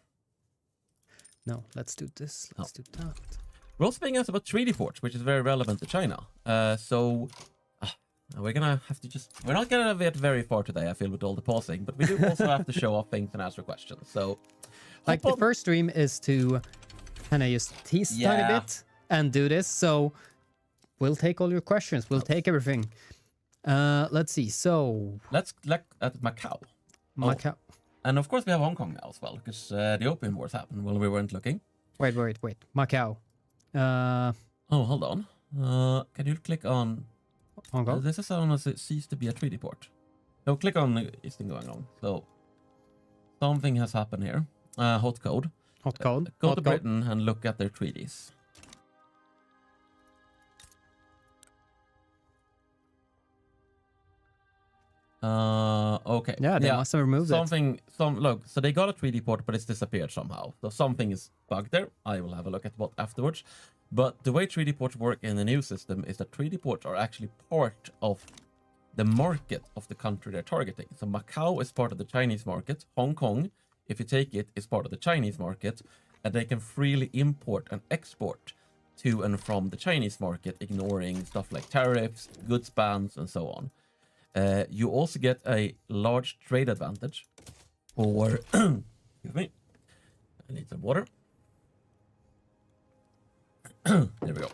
No, let's do this. Let's do that. We're also being asked about 3D ports, which is very relevant to China. We're gonna have to we're not gonna get very far today, I feel, with all the pausing, but we do also have to show off things and answer questions. So, like, the first stream is to kind of just tease a tiny bit and do this. So we'll take all your questions. We'll take everything. Let's see. So let's look at Macau. Macau. Oh. And of course we have Hong Kong now as well, because the Opium Wars happened while we weren't looking. Wait. Macau. Hold on. Can you click on Hong Kong? This is on it ceased to be a 3D port. So click on is thing going on. So something has happened here. Hot code. Go to Britain and look at their 3Ds. Okay. Yeah, they must have removed it. Look, so they got a 3D port, but it's disappeared somehow. So something is bugged there. I will have a look at what afterwards. But the way 3D ports work in the new system is that 3D ports are actually part of the market of the country they're targeting. So Macau is part of the Chinese market. Hong Kong, if you take it, is part of the Chinese market. And they can freely import and export to and from the Chinese market, ignoring stuff like tariffs, goods bans, and so on. You also get a large trade advantage for Excuse me. I need some water. There we go.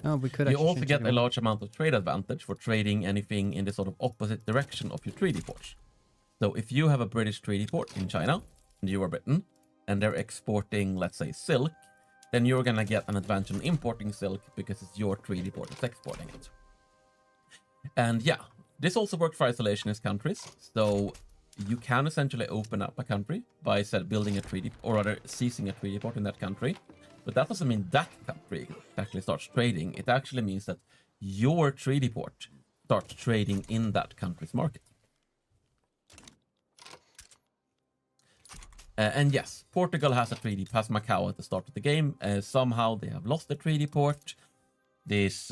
Oh, we could You actually also change get it a on. large amount of trade advantage for trading anything in the sort of opposite direction of your treaty ports. So if you have a British treaty port in China, and you are Britain, and they're exporting, let's say, silk, then you're gonna get an advantage on importing silk because it's your treaty port that's exporting it. And yeah, this also works for isolationist countries. So you can essentially open up a country by building a treaty, or rather seizing a treaty port in that country. But that doesn't mean that country actually starts trading. It actually means that your treaty port starts trading in that country's market. And yes, Portugal has Macau at the start of the game. Somehow they have lost the treaty port. This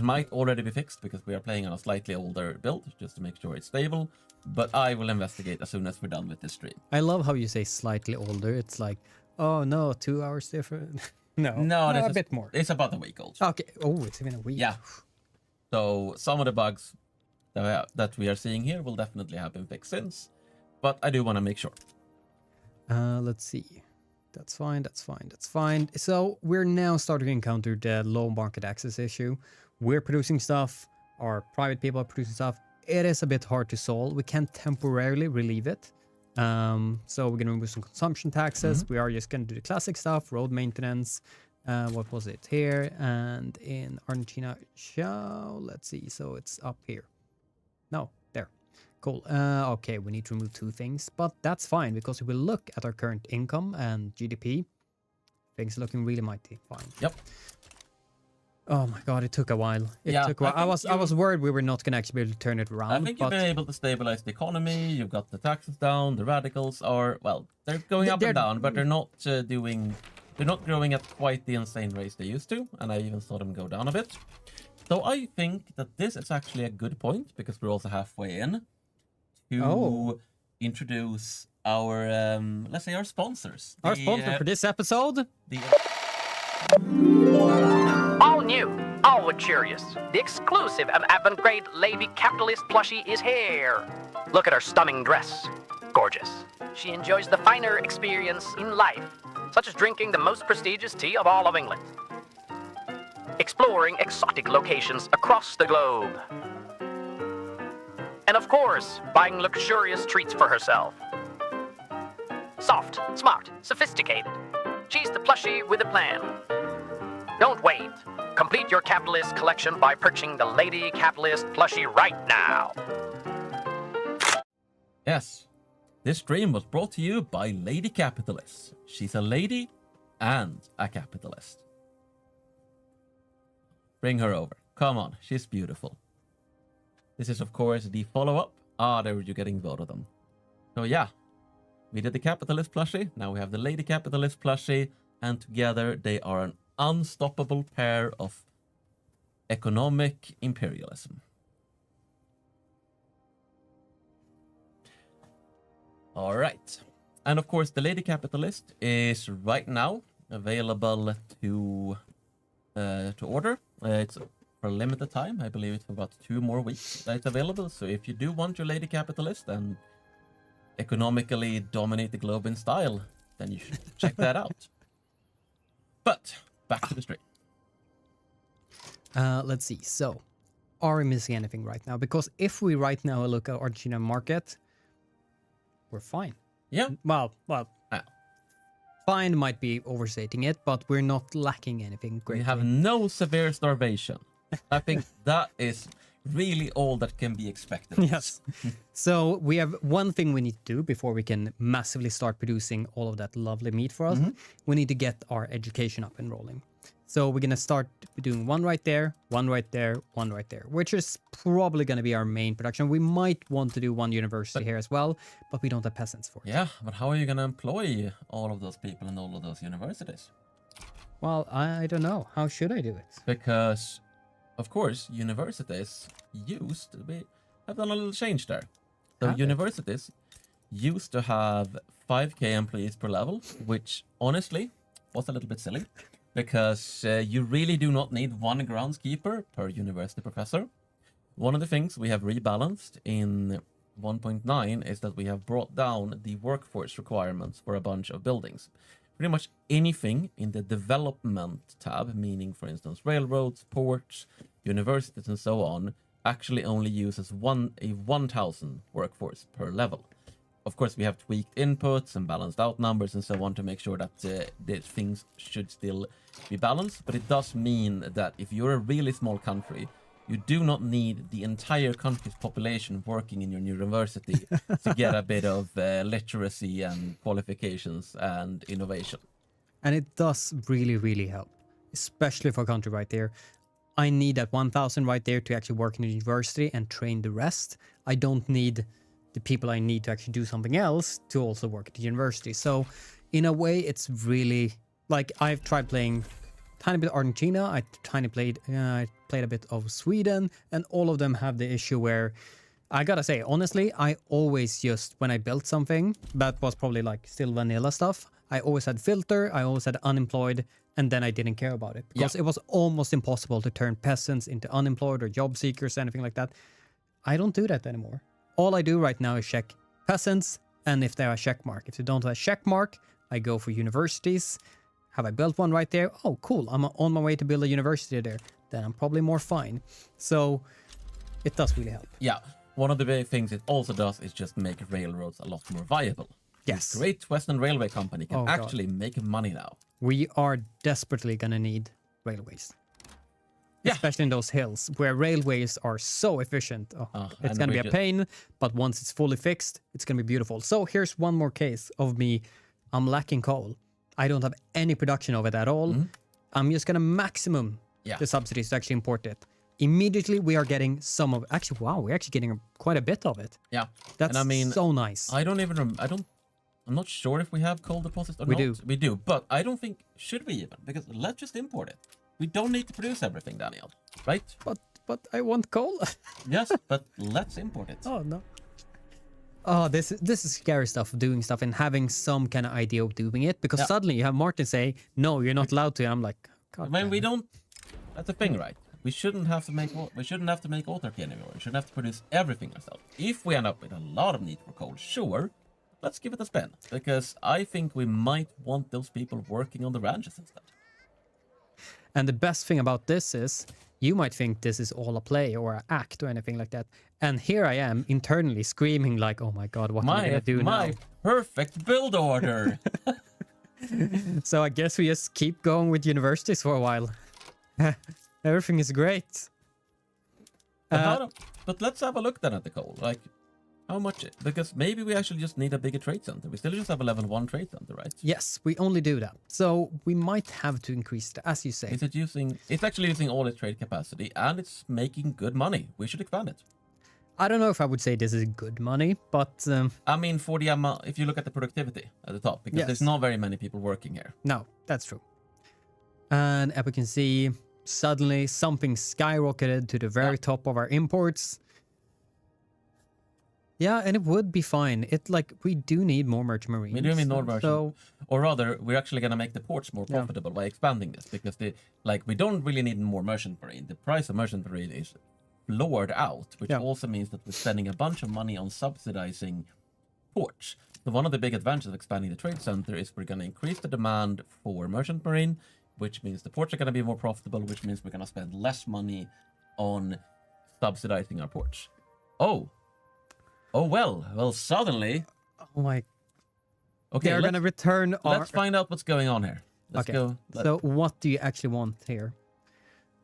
might already be fixed because we are playing on a slightly older build, just to make sure it's stable. But I will investigate as soon as we're done with this stream. I love how you say slightly older. It's like, oh no, 2 hours different. no, a bit more. It's about a week old. Okay. Oh, it's even a week. Yeah. So some of the bugs that we are seeing here will definitely have been fixed since, but I do want to make sure. Let's see. That's fine. So we're now starting to encounter the low market access issue. We're producing stuff. Our private people are producing stuff. It is a bit hard to solve. We can temporarily relieve it. So we're going to remove some consumption taxes. We are just going to do the classic stuff, road maintenance. What was it here? And in Argentina, let's see. So it's up here. No, there. Cool. Okay, we need to remove 2 things, but that's fine because if we look at our current income and GDP, things are looking really mighty fine. Yep. Oh my god, it took a while. It took a while. I was worried we were not going to actually be able to turn it around. I think you've been able to stabilize the economy. You've got the taxes down. The radicals are, well, they're going up and down, but they're not growing at quite the insane rates they used to, and I even saw them go down a bit. So I think that this is actually a good point because we're also halfway in to introduce our, let's say, our sponsors. Our sponsor for this episode? All new, all luxurious. The exclusive and avant-garde Lady Capitalist plushie is here. Look at her stunning dress. Gorgeous. She enjoys the finer experience in life, such as drinking the most prestigious tea of all of England. Exploring exotic locations across the globe. And of course, buying luxurious treats for herself. Soft, smart, sophisticated. She's the plushie with a plan. Don't wait. Complete your Capitalist collection by purchasing the Lady Capitalist plushie right now. Yes, this stream was brought to you by Lady Capitalist. She's a lady and a capitalist. Bring her over. Come on, she's beautiful. This is, of course, the follow-up. There you're getting both of them. So yeah, we did the Capitalist plushie. Now we have the Lady Capitalist plushie. And together they are an unstoppable pair of economic imperialism. All right. And of course, the Lady Capitalist is right now available to order. It's for a limited time. I believe it's for about 2 more weeks that it's available. So if you do want your Lady Capitalist and economically dominate the globe in style, then you should check that out. But back to the stream. Let's see. So, are we missing anything right now? Because if we right now look at Argentina market, we're fine. Yeah. Well, fine might be overstating it, but we're not lacking anything great. We have no severe starvation. I think that is really all that can be expected. Yes. So we have one thing we need to do before we can massively start producing all of that lovely meat for us. We need to get our education up and rolling. So we're going to start doing one right there, one right there, one right there, which is probably going to be our main production. We might want to do one university here as well, but we don't have peasants for it. Yeah, but how are you going to employ all of those people in all of those universities? Well, I don't know. How should I do it? Because, of course, universities have done a little change there. So universities used to have 5k employees per level, which honestly was a little bit silly. Because you really do not need 1 groundskeeper per university professor. One of the things we have rebalanced in 1.9 is that we have brought down the workforce requirements for a bunch of buildings. Pretty much anything in the development tab, meaning, for instance, railroads, ports, universities, and so on, actually only uses 1,000 workforce per level. Of course, we have tweaked inputs and balanced out numbers and so on to make sure that the things should still be balanced. But it does mean that if you're a really small country, you do not need the entire country's population working in your university to get a bit of literacy and qualifications and innovation. And it does really, really help, especially for a country right there. I need that 1,000 right there to actually work in the university and train the rest. I don't need the people I need to actually do something else to also work at the university. So in a way, it's really like I've tried playing tiny bit of Argentina. I played a bit of Sweden, and all of them have the issue where I gotta say, honestly, I always just, when I built something that was probably like still vanilla stuff, I always had filter, I always had unemployed, and then I didn't care about it because it was almost impossible to turn peasants into unemployed or job seekers, anything like that. I don't do that anymore. All I do right now is check peasants, and if they are a check mark. If they don't have a check mark, I go for universities. Have I built one right there? Oh, cool. I'm on my way to build a university there. Then I'm probably more fine. So it does really help. Yeah. One of the big things it also does is just make railroads a lot more viable. Yes. The Great Western Railway Company can actually make money now. We are desperately going to need railways. Yeah. Especially in those hills where railways are so efficient. It's going to be a pain, but once it's fully fixed, it's going to be beautiful. So here's one more case of me. I'm lacking coal. I don't have any production of it at all. I'm just going to maximum the subsidies to actually import it. Immediately, we are getting some of... Actually, wow, we're actually getting quite a bit of it. Yeah. That's so nice. I'm not sure if we have coal deposits or not. We do, but I don't think... Should we even? Because let's just import it. We don't need to produce everything, Daniel. Right? But I want coal. Yes, but let's import it. Oh, no. Oh, this is scary stuff, doing stuff and having some kind of idea of doing it. Because suddenly you have Martin say, no, you're not allowed to. I'm like, God. When we don't... That's the thing, right? We shouldn't have to make autarky anymore. We shouldn't have to produce everything ourselves. If we end up with a lot of need for coal, sure, let's give it a spin. Because I think we might want those people working on the ranches instead. And the best thing about this is, you might think this is all a play or an act or anything like that. And here I am internally screaming like, oh my God, what am I going to do now? My perfect build order. So I guess we just keep going with universities for a while. Everything is great. But let's have a look then at the coal. Like, how much? Because maybe we actually just need a bigger trade center. We still just have a level 1 trade center, right? Yes, we only do that. So we might have to increase it, as you say. It's actually using all its trade capacity, and it's making good money. We should expand it. I don't know if I would say this is good money, but... I mean, for the amount, if you look at the productivity at the top, because there's not very many people working here. No, that's true. And as we can see, suddenly something skyrocketed to the very top of our imports. Yeah, and it would be fine. We do need more merchant marines. We do need more merchant. Or rather, we're actually going to make the ports more profitable by expanding this, because we don't really need more merchant marine. The price of merchant marine is lowered out, which also means that we're spending a bunch of money on subsidizing ports. So one of the big advantages of expanding the trade center is we're going to increase the demand for merchant marine, which means the ports are going to be more profitable, which means we're going to spend less money on subsidizing our ports. Well, suddenly... Oh my... Okay, they're going to return our... Let's find out what's going on here. Let's go. So what do you actually want here?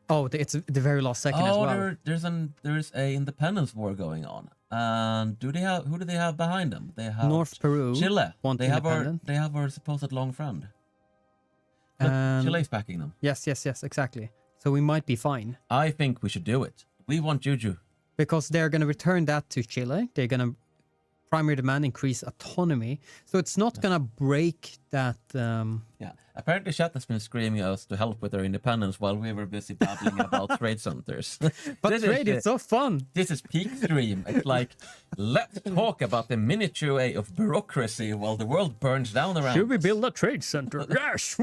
Oh, it's the very last second as well. There's a independence war going on. And who do they have behind them? They have North Peru. Chile. They have independent. our supposed long friend. Chile's backing them. Yes, exactly. So we might be fine. I think we should do it. We want Juju. Because they're going to return that to Chile. They're going to primary demand increase autonomy. So it's not going to break that... Yeah. Apparently chat has been screaming at us to help with our independence while we were busy babbling about trade centers. But trade is so fun. This is peak stream. It's like, let's talk about the minutiae of bureaucracy while the world burns down around. Should we build a trade center? Yes!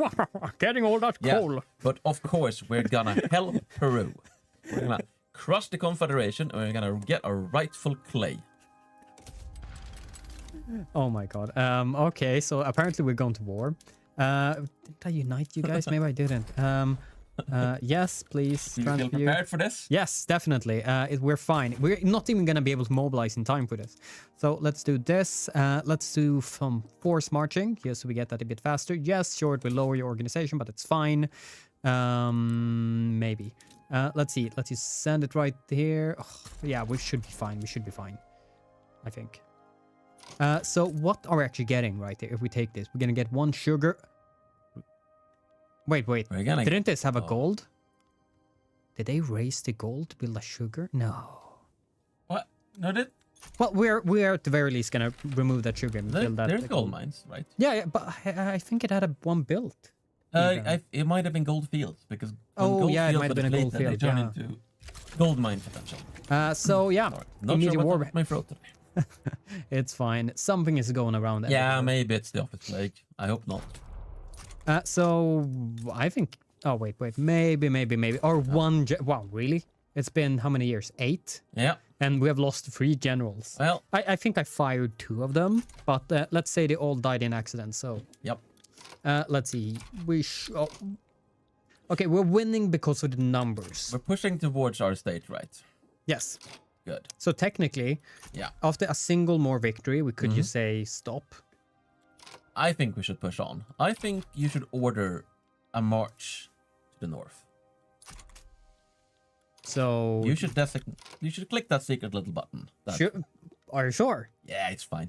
Getting all that coal. But of course, we're going to help Peru. We're going to crush the Confederation, and we're going to get our rightful clay. Oh my god. Okay, so apparently we're going to war. Did I unite you guys? Maybe I didn't. Yes, please. Do you feel prepared for this? Yes, definitely. We're fine. We're not even going to be able to mobilize in time for this. So let's do this. Let's do some force marching. Yes, so we get that a bit faster. Yes, sure, it will lower your organization, but it's fine. Maybe. Let's see. Let's just send it right here. Oh, yeah, we should be fine. We should be fine, I think. So what are we actually getting right here if we take this? We're going to get 1 sugar. Wait. Didn't this have a gold? Did they raise the gold to build a sugar? No. What? No, did? Well, we're at the very least gonna remove that sugar and build that. There's gold mines, right? Yeah, but I think it had one built. It might have been gold fields because gold it fields might have been a gold depleted, field. they turn into gold mine potential. So yeah, Sorry. Not immediate sure war. what's my throat today. It's fine. Something is going around. Yeah, maybe it's the office plague. I hope not. So I think. Oh wait. Maybe. Or one. Wow, really? It's been how many years? 8. Yeah. And we have lost 3 generals. Well, I think I fired 2 of them, but let's say they all died in accidents. So. Yep. Let's see. Okay, we're winning because of the numbers. We're pushing towards our state, right? Yes. Good. So technically, Yeah. after a single more victory, we could just say stop. I think we should push on. I think you should order a march to the north. So You should click that secret little button. Are you sure? Yeah, it's fine.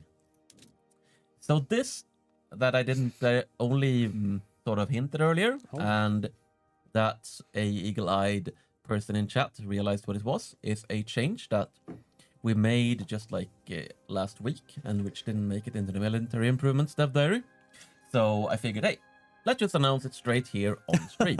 So this that I didn't only sort of hinted earlier, and that a eagle-eyed person in chat realized what it was, is a change that we made just like last week, and which didn't make it into the military improvements dev diary. So I figured, hey, let's just announce it straight here on stream.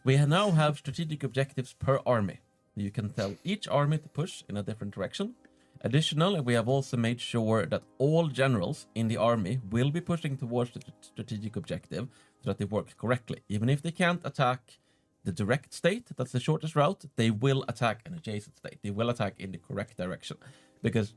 We now have strategic objectives per army. You can tell each army to push in a different direction. Additionally, we have also made sure that all generals in the army will be pushing towards the strategic objective so that they work correctly. Even if they can't attack the direct state, that's the shortest route, they will attack an adjacent state. They will attack in the correct direction. Because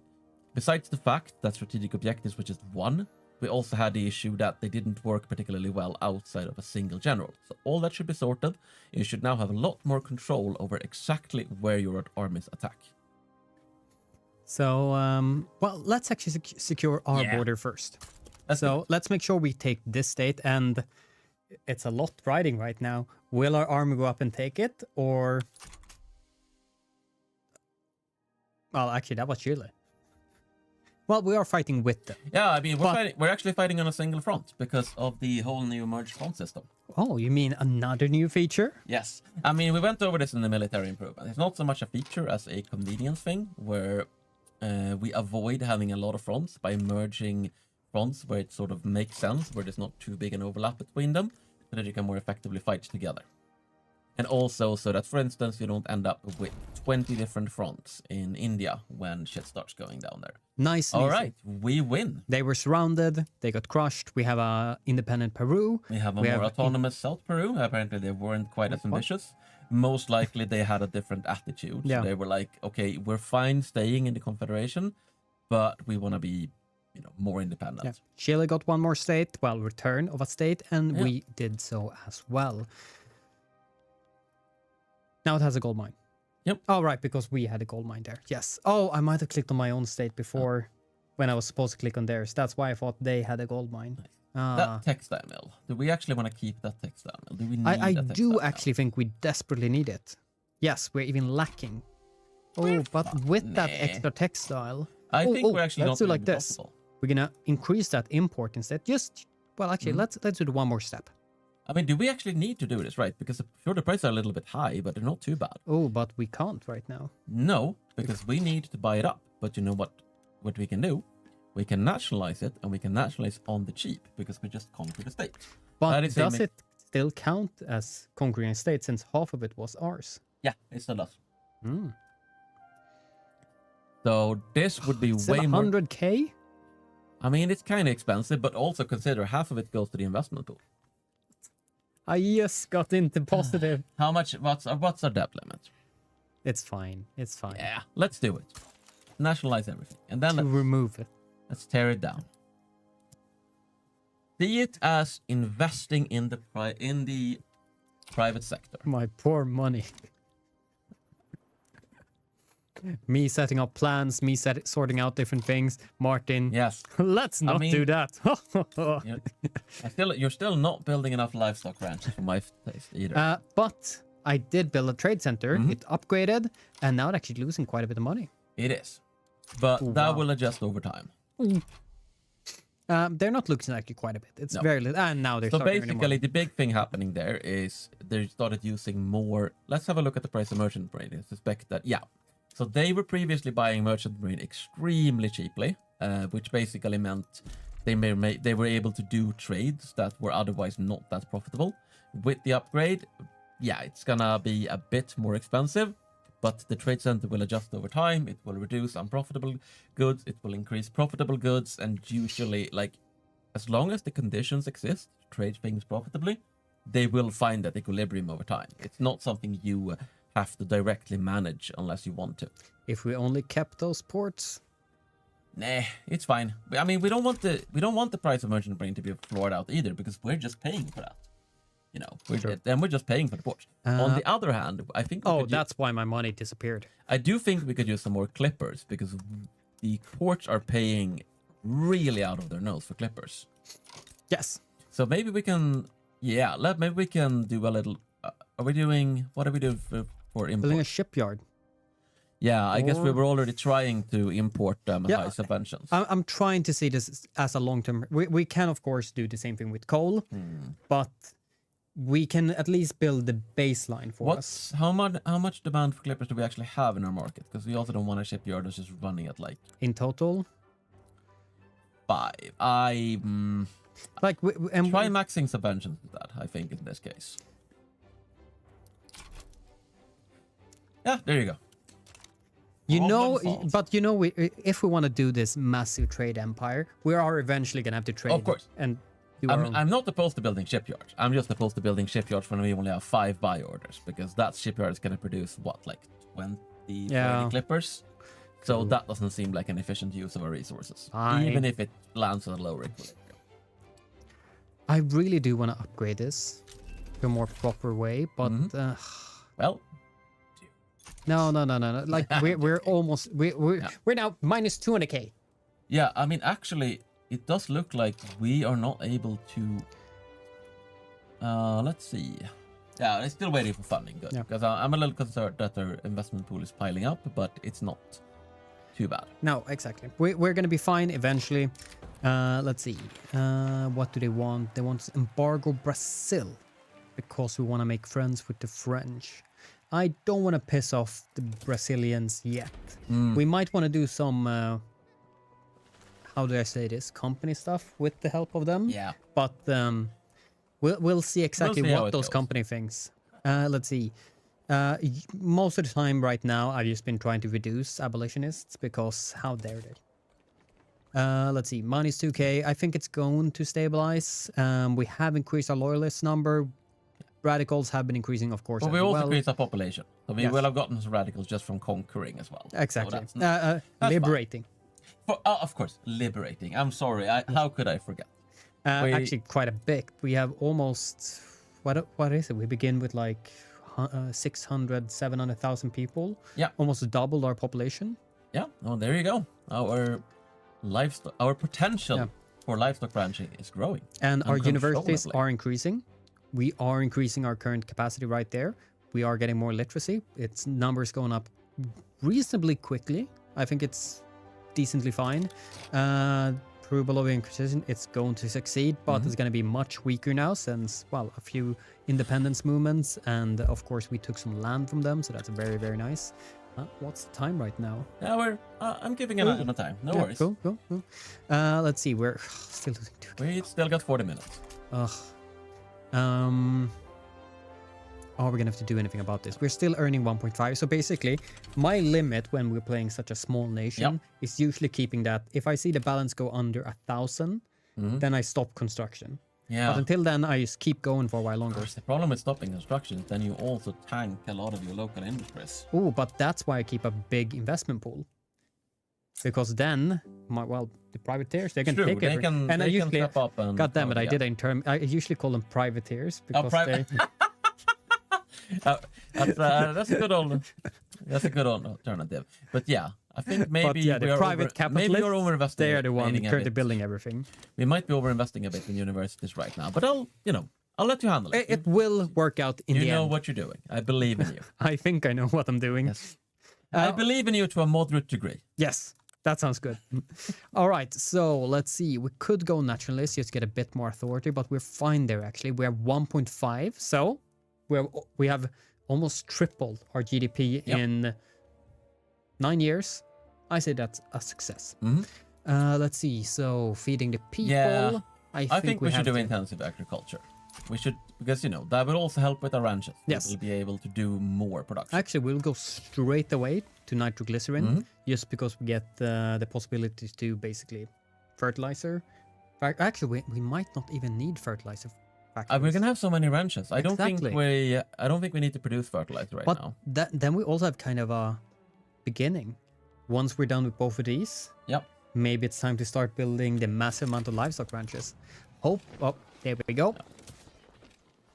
besides the fact that strategic objectives were just 1, we also had the issue that they didn't work particularly well outside of a single general. So all that should be sorted. You should now have a lot more control over exactly where your armies attack. So, well, let's actually secure our border first. Let's make sure we take this state, and it's a lot riding right now. Will our army go up and take it, or... Well, actually, that was Chile. Well, we are fighting with them. Yeah, I mean, we're actually fighting on a single front because of the whole new merged front system. Oh, you mean another new feature? Yes. I mean, we went over this in the military improvement. It's not so much a feature as a convenience thing, where we avoid having a lot of fronts by merging fronts where it sort of makes sense, where there's not too big an overlap between them, so that you can more effectively fight together. And also so that, for instance, you don't end up with 20 different fronts in India when shit starts going down there. Nice. All right, we win. They were surrounded. They got crushed. We have a independent Peru. We have a more autonomous South Peru. Apparently, they weren't quite as ambitious. Most likely, they had a different attitude. Yeah. They were like, okay, we're fine staying in the Confederation, but we want to be, more independent. Yeah. Chile got one more state, well, return of a state, and we did so as well. Now it has a gold mine. Yep. Oh, right, because we had a gold mine there. Yes. Oh, I might have clicked on my own state before when I was supposed to click on theirs. That's why I thought they had a gold mine. Nice. That textile mill. Do we actually want to keep that textile mill? Do we need I do actually think we desperately need it. Yes, we're even lacking. Oh, but with that extra textile... I think we're actually let's not do like this. possible. We're gonna increase that import instead. Well, actually, let's do the one more step. I mean, do we actually need to do this, right? Because sure, the prices are a little bit high, but they're not too bad. Oh, but we can't right now. No, because we need to buy it up. But you know what we can do? We can nationalize it, and we can nationalize on the cheap, because we just conquered the state. But does it still count as conquering a state, since half of it was ours? Yeah, it still does. So this would be way more... 100k? I mean, it's kind of expensive, but also consider half of it goes to the investment pool. I just got into positive. How much? What's our debt limit? It's fine. It's fine. Yeah, let's do it. Nationalize everything, and then remove it. Let's tear it down. See it as investing in the private sector. My poor money. Me setting up plans, me sorting out different things. Martin, Yes. let's not do that. You're still not building enough livestock ranches for my taste either. But I did build a trade center. It upgraded, and now it's actually losing quite a bit of money. It is. But that wow. will adjust over time. They're not losing actually quite a bit. It's very little. And now they're So starting earning basically, more. the big thing happening there is they started using more. Let's have a look at the price of merchant marine. I suspect that, yeah. So they were previously buying merchant marine extremely cheaply, which basically meant they were able to do trades that were otherwise not that profitable. With the upgrade, yeah, it's gonna be a bit more expensive, but the trade center will adjust over time. It will reduce unprofitable goods. It will increase profitable goods. And usually, like, as long as the conditions exist to trade things profitably, they will find that equilibrium over time. It's not something you have to directly manage unless you want to. If we only kept those ports. Nah, it's fine. I mean, we don't want the price of merchant marine to be floored out either, because we're just paying for that. You know, we're just paying for the ports. On the other hand, I think... that's why my money disappeared. I do think we could use some more clippers, because the ports are paying really out of their nose for clippers. Yes. So maybe we can... Yeah, maybe we can do a little... What are we doing for import? Building a shipyard. Yeah, I guess we were already trying to import them at high subventions. I'm trying to see this as a long-term... We can, of course, do the same thing with coal, but... we can at least build the baseline for us. How much demand for clippers do we actually have in our market? Because we also don't want a shipyard that's just running at like... In total? 5. Try maxing subventions with that, I think, in this case. Yeah, there you go. If we want to do this massive trade empire, we are eventually going to have to trade. Of course. And I'm not opposed to building shipyards. I'm just opposed to building shipyards when we only have 5 buy orders, because that shipyard is going to produce, what, like 20 30 clippers? So that doesn't seem like an efficient use of our resources, even if it lands at a lower equilibrium. I really do want to upgrade this to a more proper way, but... well... No. Like, we're almost... We're now minus 200k. Yeah, I mean, actually... It does look like we are not able to... let's see. Yeah, they're still waiting for funding. Good. Because I'm a little concerned that their investment pool is piling up, but it's not too bad. No, exactly. We're going to be fine eventually. Let's see. What do they want? They want to embargo Brazil because we want to make friends with the French. I don't want to piss off the Brazilians yet. We might want to do some... how do I say this? Company stuff with the help of them. Yeah. But we'll see exactly what those company things. Let's see. Most of the time right now, I've just been trying to reduce abolitionists because how dare they? Let's see. Minus 2k. I think it's going to stabilize. We have increased our loyalist number. Radicals have been increasing, of course. But we also increased our population. So we will have gotten some radicals just from conquering as well. Exactly. So that's liberating. Of course, liberating. I'm sorry. How could I forget? Actually, quite a bit. We have almost... What is it? We begin with like 600, 700,000 people. Yeah. Almost doubled our population. Yeah. Oh, there you go. Our potential for livestock ranching is growing. And our universities are increasing. We are increasing our current capacity right there. We are getting more literacy. Its numbers going up reasonably quickly. I think it's decently fine. Peruvian Inquisition, it's going to succeed, but it's going to be much weaker now since, well, a few independence movements, and of course we took some land from them, so that's very, very nice. What's the time right now? Yeah, I'm giving an eye on the time. No worries. Cool. Let's see, we're still losing 2k. We still got 40 minutes. Are we gonna have to do anything about this? We're still earning 1.5. So basically, my limit when we're playing such a small nation is usually keeping that. If I see the balance go under 1,000, then I stop construction. Yeah. But until then, I just keep going for a while longer. The problem with stopping construction is then you also tank a lot of your local industries. Oh, but that's why I keep a big investment pool. because then, the privateers, they can True, take they it. can- And I they can usually, step up and- God damn it, oh, I yeah. did a term. I usually call them privateers because That's a good alternative. But yeah, I think maybe but yeah, the private maybe capitalists, you're overinvesting. they are the one a currently bit. building everything. We might be overinvesting a bit in universities right now, but I'll let you handle it. It will work out in You the know end. what you're doing. I believe in you. I think I know what I'm doing. Yes. I believe in you to a moderate degree. Yes, that sounds good. All right, so let's see. We could go nationalist, just get a bit more authority, but we're fine there actually. We have 1.5, so we have almost tripled our GDP in 9 years. I say that's a success. Let's see. So feeding the people. Yeah, I think we should do to. intensive agriculture. We should, because that will also help with our ranches. Yes. We'll be able to do more production. Actually, we'll go straight away to nitroglycerin, just because we get the possibility to basically fertilizer. Actually, we might not even need fertilizer. We're gonna have so many ranches. I don't think Exactly. we need to produce fertilizer right But now. then we also have kind of a beginning. Once we're done with both of these, Yep. maybe it's time to start building the massive amount of livestock ranches. Oh, there we go.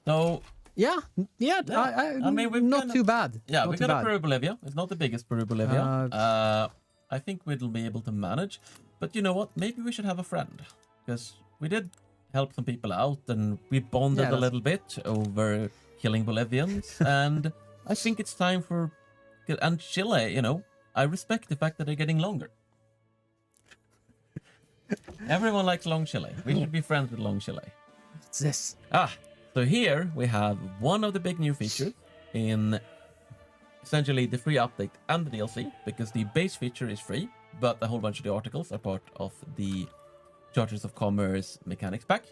So Yeah. I mean, we've not kind of- too bad. yeah, Not we too got a bad. Peru Bolivia. It's not the biggest Peru Bolivia. I think we'll be able to manage. But you know what? Maybe we should have a friend, because we did help some people out and we bonded a little bit over killing Bolivians. And I think it's time for, and Chile, I respect the fact that they're getting longer. Everyone likes long Chile. We should be friends with long Chile. What's this? So here we have one of the big new features in essentially the free update and the DLC, because the base feature is free, but a whole bunch of the articles are part of the Charters of Commerce mechanics pack.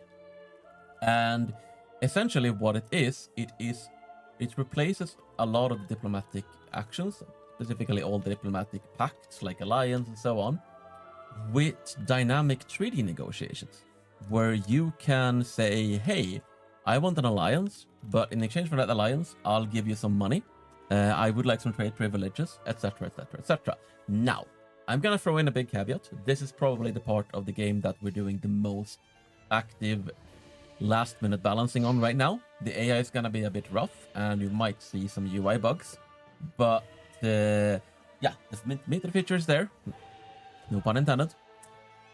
And essentially what it replaces a lot of diplomatic actions, specifically all the diplomatic pacts like alliance and so on, with dynamic treaty negotiations, where you can say, hey, I want an alliance, but in exchange for that alliance, I'll give you some money. I would like some trade privileges, etc., etc., etc. Now, I'm gonna throw in a big caveat. This is probably the part of the game that we're doing the most active last-minute balancing on right now. The AI is gonna be a bit rough, and you might see some UI bugs. But the meter feature is there. No pun intended.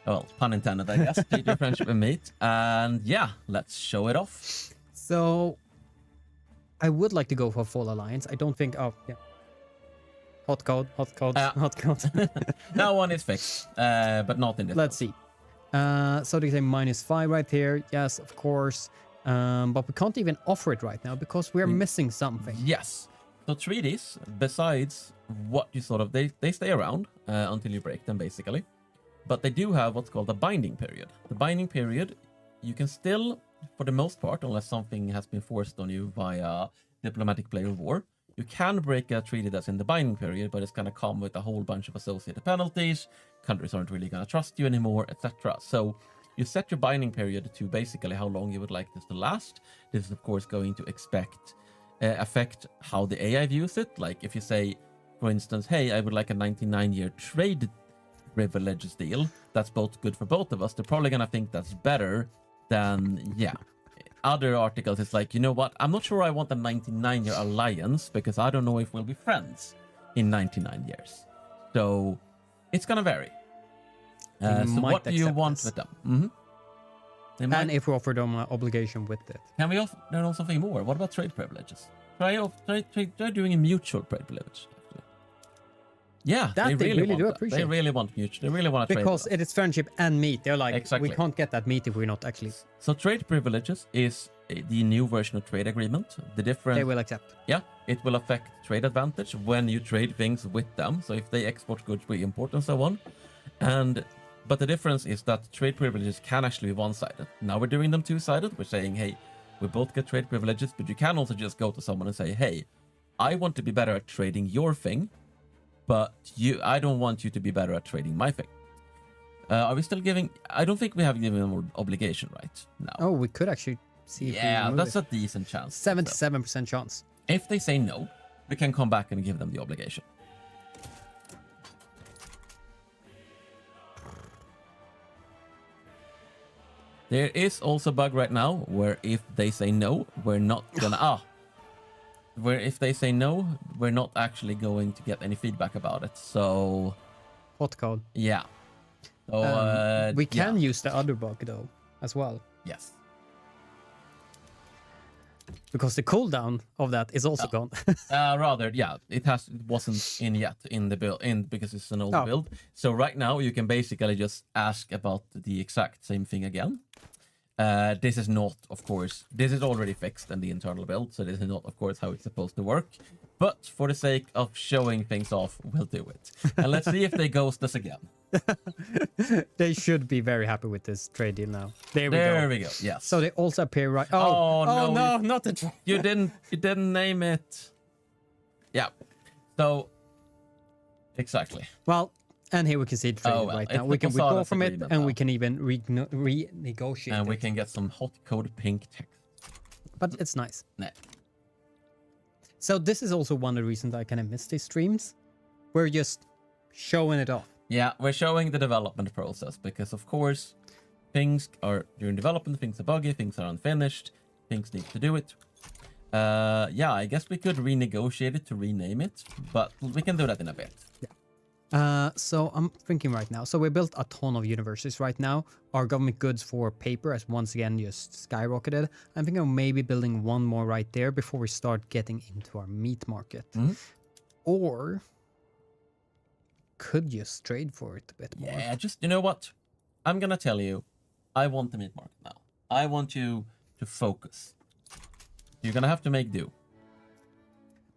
Well, pun intended, I guess. Treat your friendship with meat. And yeah, let's show it off. So, I would like to go for full alliance. I don't think. Oh, yeah. Hot code. Hot code. That one is fixed, but not in this. Let's see. So they say -5 right here. Yes, of course. But we can't even offer it right now because we're missing something. Yes. So treaties, besides what you they stay around until you break them, basically. But they do have what's called a binding period. The binding period, you can still, for the most part, unless something has been forced on you via diplomatic play or war, you can break a treaty that's in the binding period, but it's going to come with a whole bunch of associated penalties. Countries aren't really going to trust you anymore, etc. So you set your binding period to basically how long you would like this to last. This is, of course, going to affect how the AI views it. Like if you say, for instance, hey, I would like a 99-year trade privileges deal, that's both good for both of us. They're probably going to think that's better than, other articles. It's like, you know what? I'm not sure I want a 99-year alliance because I don't know if we'll be friends in 99 years. So it's going to vary. So what do you want with them? Mm-hmm. And if we offer them an obligation with it. Can we know something more? What about trade privileges? Try doing a mutual trade privilege. Yeah, That they really do want appreciate. They really want mutual. They really want to trade. Because it is friendship and meat. They're like, Exactly. we can't get that meat if we're not actually. So trade privileges is the new version of trade agreement. The difference. They will accept. Yeah, it will affect trade advantage when you trade things with them. So if they export goods, we import and so on. But the difference is that trade privileges can actually be one-sided. Now we're doing them two-sided. We're saying, hey, we both get trade privileges, but you can also just go to someone and say, hey, I want to be better at trading your thing, but I don't want you to be better at trading my thing. Are we still giving? I don't think we have given them obligation right now. Oh, we could actually see. Yeah, if we that's it. a decent chance. 77% chance. If they say no, we can come back and give them the obligation. There is also a bug right now where if they say no, we're not gonna where if they say no, we're not actually going to get any feedback about it. So Hot code. yeah. So We can use the other bug though as well, yes. because the cooldown of that is also gone. Rather, yeah, it wasn't in yet in the build because it's an old build. So right now you can basically just ask about the exact same thing again. This is not, of course, this is already fixed in the internal build, so this is not, of course, how it's supposed to work. But for the sake of showing things off, we'll do it. And let's see if they ghost us again. They should be very happy with this trade deal now. There we go. Yes. So they also appear right. Oh, no, not the. You didn't name it. Yeah. So exactly. Well, and here we can see it traded right now. We can withdraw from it, and we can even renegotiate. And we can get some hot code pink text. But it's nice. Nah. So this is also one of the reasons I kind of miss these streams. We're just showing it off. Yeah, we're showing the development process because, of course, things are during development, things are buggy, things are unfinished, things need to do it. Yeah, I guess we could renegotiate it to rename it, but we can do that in a bit. Yeah. So I'm thinking right now. So we built a ton of universities right now. Our government goods for paper has once again just skyrocketed. I'm thinking of maybe building one more right there before we start getting into our meat market. Or could just trade for it a bit more. Yeah, just, you know what? I'm gonna tell you, I want the meat market now. I want you to focus. You're gonna have to make do.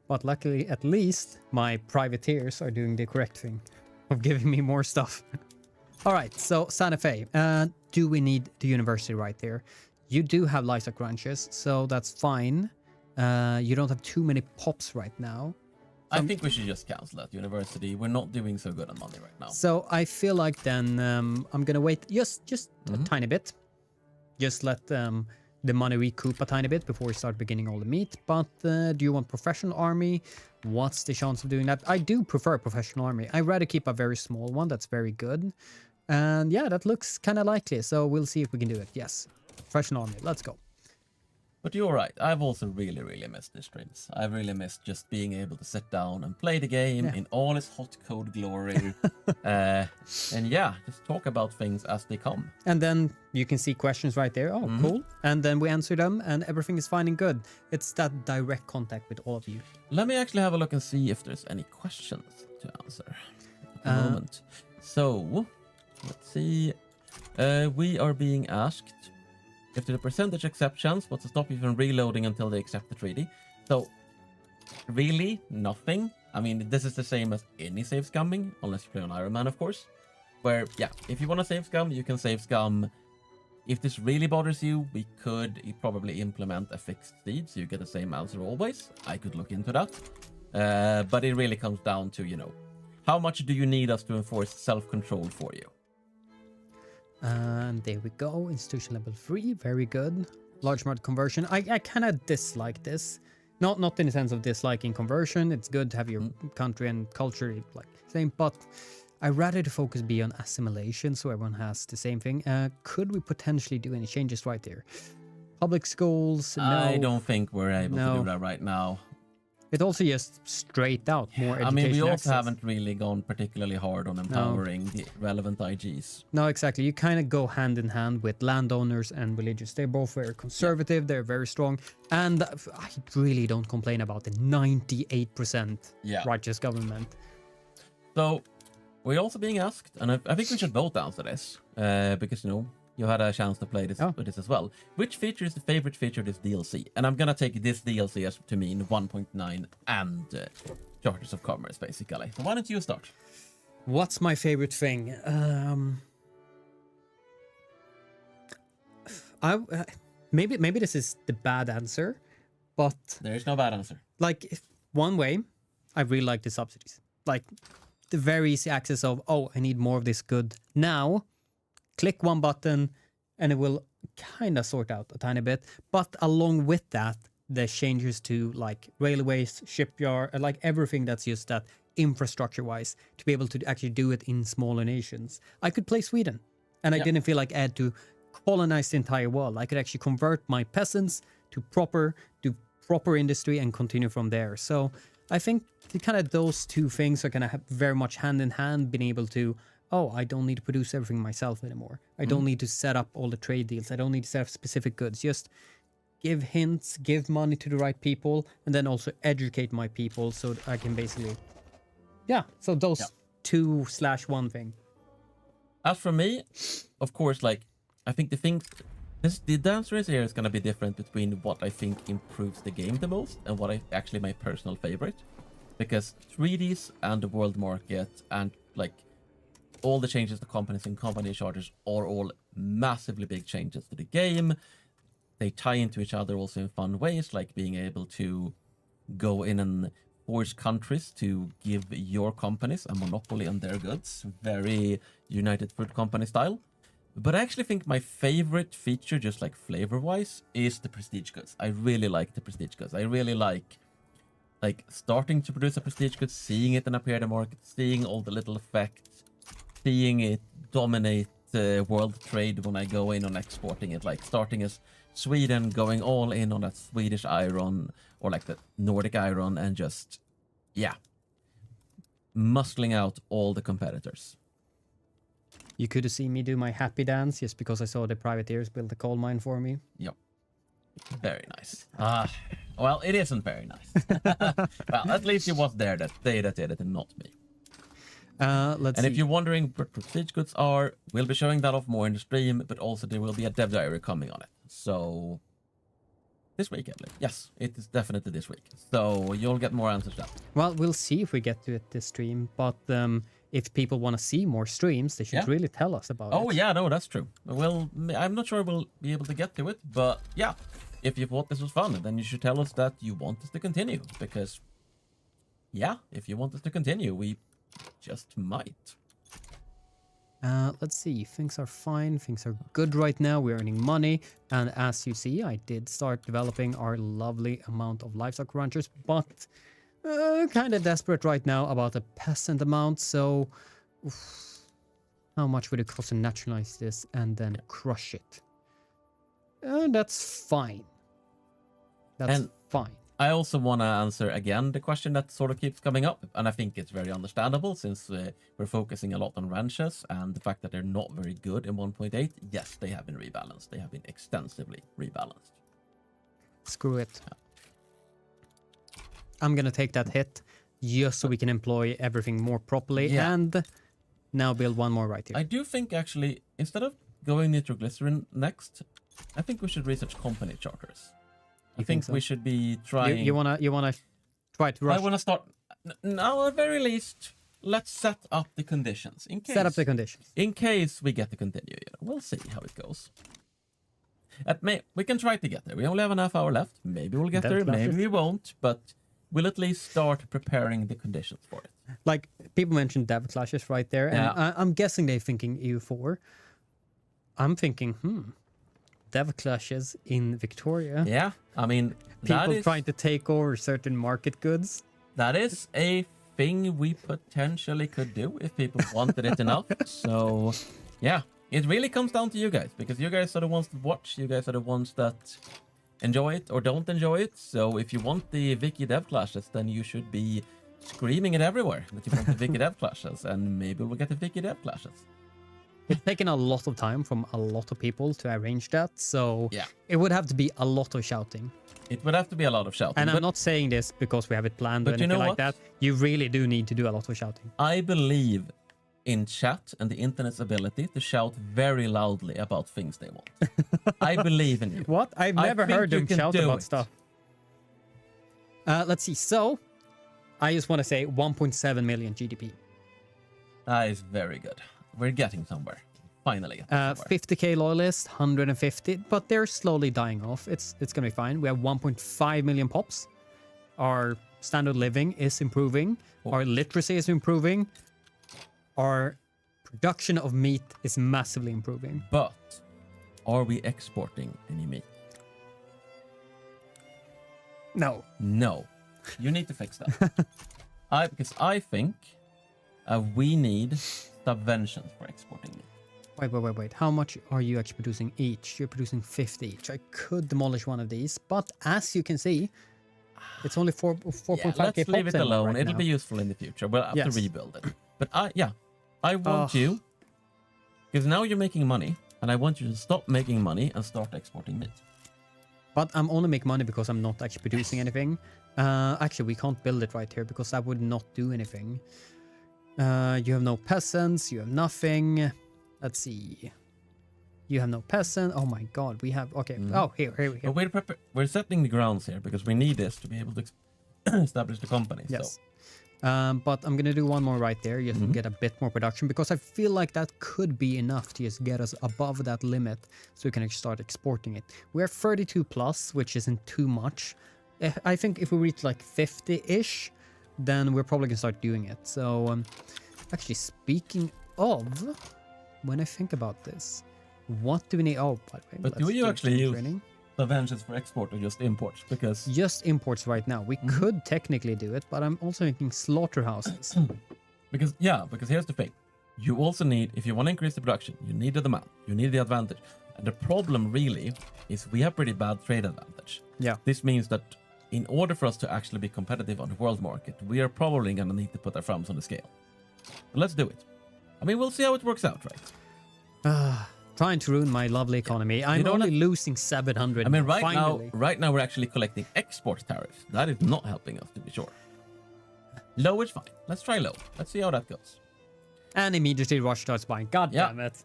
But luckily, at least, my privateers are doing the correct thing of giving me more stuff. All right, so Santa Fe. Do we need the university right there? You do have livestock ranches, so that's fine. You don't have too many pops right now. I think we should just cancel that university. We're not doing so good on money right now. So I feel like then I'm going to wait just a tiny bit. Just let the money recoup a tiny bit before we start beginning all the meat. But do you want professional army? What's the chance of doing that? I do prefer professional army. I'd rather keep a very small one that's very good. And yeah, that looks kind of likely. So we'll see if we can do it. Yes, professional army. Let's go. But you're right. I've also really, really missed the streams. I've really missed just being able to sit down and play the game in all its hot code glory. And yeah, just talk about things as they come. And then you can see questions right there. Oh, cool. And then we answer them and everything is fine and good. It's that direct contact with all of you. Let me actually have a look and see if there's any questions to answer at the moment. So, let's see. We are being asked if the percentage acceptance, what's to stop you from reloading until they accept the treaty? So, really, nothing. I mean, this is the same as any save scumming, unless you play on Iron Man, of course. Where, yeah, if you want to save scum, you can save scum. If this really bothers you, we could probably implement a fixed seed, so you get the same answer always. I could look into that. But it really comes down to, you know, how much do you need us to enforce self-control for you? And there we go. Institution level 3. Very good. Large market conversion. I kind of dislike this. Not in the sense of disliking conversion. It's good to have your country and culture like same, but I'd rather the focus be on assimilation so everyone has the same thing. Could we potentially do any changes right there? Public schools? No. I don't think we're able to do that right now. It also just straight out more education. I mean, we also access. haven't really gone particularly hard on empowering the relevant IGs. No, exactly. You kind of go hand in hand with landowners and religious. They're both very conservative. They're very strong. And I really don't complain about the 98% righteous government. So, we're also being asked, and I think we should both answer this, because, you know, you had a chance to play this with this as well. Which feature is the favorite feature of this DLC? And I'm gonna take this DLC as to mean 1.9 and Charters of Commerce, basically. So why don't you start? What's my favorite thing? Maybe this is the bad answer, but there is no bad answer. Like one way, I really like the subsidies. Like the very easy access of I need more of this good now. Click one button and it will kind of sort out a tiny bit. But along with that, the changes to like railways, shipyard, like everything that's just that infrastructure wise to be able to actually do it in smaller nations. I could play Sweden and I didn't feel like I had to colonize the entire world. I could actually convert my peasants to do proper industry and continue from there. So I think kind of those two things are going to have very much hand in hand, being able to, oh, I don't need to produce everything myself anymore. I don't need to set up all the trade deals. I don't need to set up specific goods. Just give hints, give money to the right people, and then also educate my people so I can basically, so those 2/1 thing. As for me, of course, like, I think the answer is here is going to be different between what I think improves the game the most and what I actually my personal favorite. Because 3Ds and the world market and like all the changes to companies and company charters are all massively big changes to the game. They tie into each other also in fun ways, like being able to go in and force countries to give your companies a monopoly on their goods. Very United Fruit Company style. But I actually think my favorite feature, just like flavor-wise, is the prestige goods. I really like the prestige goods. I really like starting to produce a prestige good, seeing it appear in the market, seeing all the little effects, seeing it dominate world trade when I go in on exporting it, like starting as Sweden, going all in on that Swedish iron or like the Nordic iron and just, muscling out all the competitors. You could have seen me do my happy dance just because I saw the privateers build a coal mine for me. Yep. Very nice. Well, it isn't very nice. Well, at least it was there that they that did it and not me. Let's see. If you're wondering what prestige goods are, we'll be showing that off more in the stream, but also there will be a dev diary coming on it. So this week, at least. Yes, it is definitely this week. So you'll get more answers to that. Well, we'll see if we get to it this stream, but if people want to see more streams, they should really tell us about it. Oh, yeah, no, that's true. Well, I'm not sure we'll be able to get to it, but yeah, if you thought this was fun, then you should tell us that you want us to continue, because, if you want us to continue, we just might. Let's see. Things are fine. Things are good right now. We're earning money. And as you see, I did start developing our lovely amount of livestock ranchers, but kind of desperate right now about a peasant amount. So how much would it cost to nationalize this and then crush it? That's fine. That's fine. I also want to answer again the question that sort of keeps coming up, and I think it's very understandable since we're focusing a lot on ranches and the fact that they're not very good in 1.8. Yes, they have been rebalanced. They have been extensively rebalanced. Screw it. I'm gonna take that hit just so we can employ everything more properly and now build one more right here. I do think actually, instead of going nitroglycerin next, I think we should research company charters. I think we should be trying. You wanna try to rush? I wanna start now. At very least, let's set up the conditions. Set up the conditions. In case we get to continue, we'll see how it goes. We can try to get there. We only have an half hour left. Maybe we'll get there. Maybe we won't. But we'll at least start preparing the conditions for it. Like people mentioned dev clashes right there, and I'm guessing they're thinking EU4. I'm thinking, dev clashes in Victoria. Yeah, I mean, people trying to take over certain market goods. That is a thing we potentially could do if people wanted it enough. So, yeah, it really comes down to you guys, because you guys are the ones that watch. You guys are the ones that enjoy it or don't enjoy it. So if you want the Vicky dev clashes, then you should be screaming it everywhere that you want the Vicky dev clashes, and maybe we'll get the Vicky dev clashes. It's taken a lot of time from a lot of people to arrange that, so it would have to be a lot of shouting. It would have to be a lot of shouting. And I'm not saying this because we have it planned or anything like that. You really do need to do a lot of shouting. I believe in chat and the internet's ability to shout very loudly about things they want. I believe in you. What? I've never heard them shout about stuff. Let's see. So, I just want to say 1.7 million GDP. That is very good. We're getting somewhere. Finally getting somewhere. 50k loyalists, 150, but they're slowly dying off. It's going to be fine. We have 1.5 million pops. Our standard living is improving. Our literacy is improving. Our production of meat is massively improving. But are we exporting any meat? No. No. You need to fix that. Because I think we need subventions for exporting meat. Wait. How much are you actually producing each? You're producing 50 each. I could demolish one of these, but as you can see, it's only 4.5k. Let's leave it alone. Right It'll now. be useful in the future. We'll have to rebuild it. But I want you, because now you're making money, and I want you to stop making money and start exporting meat. But I'm only making money because I'm not actually producing anything. Actually, we can't build it right here because that would not do anything. You have no peasants. You have nothing. Let's see. You have no peasant. Oh my god, we have... Okay. Oh, here we go. But we're setting the grounds here because we need this to be able to establish the company. Yes. So. But I'm going to do one more right there just to get a bit more production because I feel like that could be enough to just get us above that limit so we can actually start exporting it. We're 32 plus, which isn't too much. I think if we reach like 50-ish, then we're probably going to start doing it. So, actually, speaking of, when I think about this, what do we need? Oh, by the way, but do you actually use subventions for export or just imports? Because just imports right now. We could technically do it, but I'm also thinking slaughterhouses. because here's the thing. You also need, if you want to increase the production, you need the demand, you need the advantage. And the problem really is we have pretty bad trade advantage. Yeah. This means that in order for us to actually be competitive on the world market, we are probably going to need to put our thumbs on the scale. But let's do it. I mean, we'll see how it works out, right? Trying to ruin my lovely economy. I'm only losing 700. I mean, right now we're actually collecting export tariffs. That is not helping us, to be sure. Low is fine. Let's try low. Let's see how that goes. And immediately Rush starts buying. God damn it.